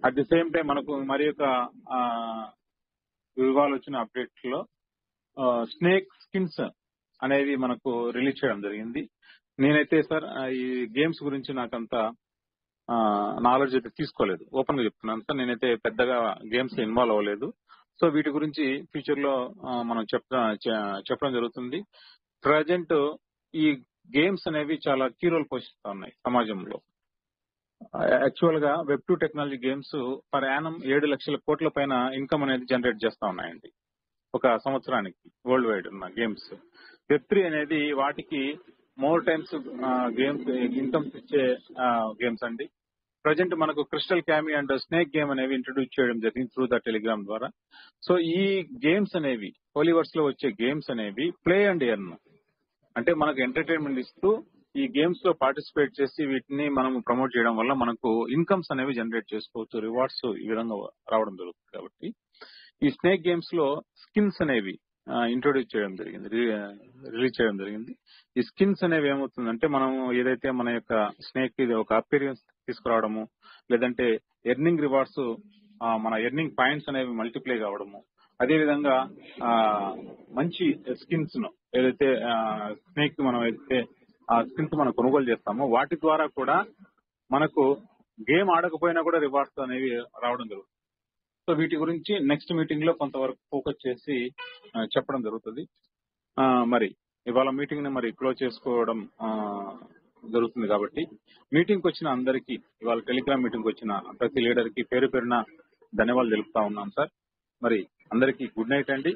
అట్ ది సేమ్ టైం మనకు మరి యొక్క ఇవాళ వచ్చిన అప్డేట్ లో స్నేక్ స్కిన్స్ అనేది మనకు రిలీజ్ చేయడం జరిగింది. నేనైతే సార్ ఈ గేమ్స్ గురించి నాకంత నాలెడ్జ్ అయితే తీసుకోలేదు, ఓపెన్ గా చెప్తున్నాను సార్. నేనైతే పెద్దగా గేమ్స్ ఇన్వాల్వ్ అవ్వలేదు. సో వీటి గురించి ఫ్యూచర్ లో మనం చెప్పడం జరుగుతుంది. ప్రజెంట్ ఈ గేమ్స్ అనేవి చాలా కీ రోల్ పోషిస్తా ఉన్నాయి సమాజంలో. యాక్చువల్ గా వెబ్2 టెక్నాలజీ గేమ్స్ పర్ యానం 7 లక్షల కోట్ల పైన ఇన్కమ్ అనేది జనరేట్ చేస్తా ఉన్నాయండి ఒక సంవత్సరానికి వరల్డ్ వైడ్ ఉన్న గేమ్స్. వెబ్3 అనేది వాటికి మోర్ టైమ్స్ గేమ్స్ ఇన్కమ్స్ ఇచ్చే గేమ్స్ అండి. ప్రజెంట్ మనకు క్రిస్టల్ క్యామీ అండ్ స్నేక్ గేమ్ అనేవి ఇంట్రొడ్యూస్ చేయడం జరిగింది త్రూ ద టెలిగ్రామ్ ద్వారా. సో ఈ గేమ్స్ అనేవి హోలీవర్స్ లో వచ్చే గేమ్స్ అనేవి ప్లే అండ్ ఎర్న్, అంటే మనకు ఎంటర్టైన్మెంట్ ఇస్తూ ఈ గేమ్స్ లో పార్టిసిపేట్ చేసి వీటిని మనం ప్రమోట్ చేయడం వల్ల మనకు ఇన్కమ్స్ అనేవి జనరేట్ చేసుకోవచ్చు, రివార్డ్స్ ఈ విధంగా రావడం జరుగుతుంది. కాబట్టి ఈ స్నేక్ గేమ్స్ లో స్కిన్స్ అనేవి ఇంట్రొడ్యూస్ చేయడం జరిగింది, రిలీజ్ చేయడం జరిగింది. ఈ స్కిన్స్ అనేవి ఏమవుతుందంటే మనం ఏదైతే మన యొక్క స్నేక్ ఇది ఒక అపీరియన్స్ తీసుకురావడము, లేదంటే ఎర్నింగ్ రివార్డ్స్ మన ఎర్నింగ్ పాయింట్స్ అనేవి మల్టిప్లై కావడము, అదేవిధంగా మంచి స్కిన్స్ ను ఏదైతే స్నేక్ మనం అయితే ఆ స్కిన్స్ మనం కొనుగోలు చేస్తామో వాటి ద్వారా కూడా మనకు గేమ్ ఆడకపోయినా కూడా రివార్డ్స్ అనేవి రావడం జరుగుతుంది. సో వీటి గురించి నెక్స్ట్ మీటింగ్ లో కొంతవరకు ఫోకస్ చేసి చెప్పడం జరుగుతుంది. మరి ఇవాళ మీటింగ్ ని మరి క్లోజ్ చేసుకోవడం జరుగుతుంది. కాబట్టి మీటింగ్ కి వచ్చిన అందరికీ, ఇవాళ టెలిగ్రామ్ మీటింగ్ కి వచ్చిన ప్రతి లీడర్ కి పేరు పేరున ధన్యవాదాలు తెలుపుతా ఉన్నాం సార్. మరి అందరికీ గుడ్ నైట్ అండి.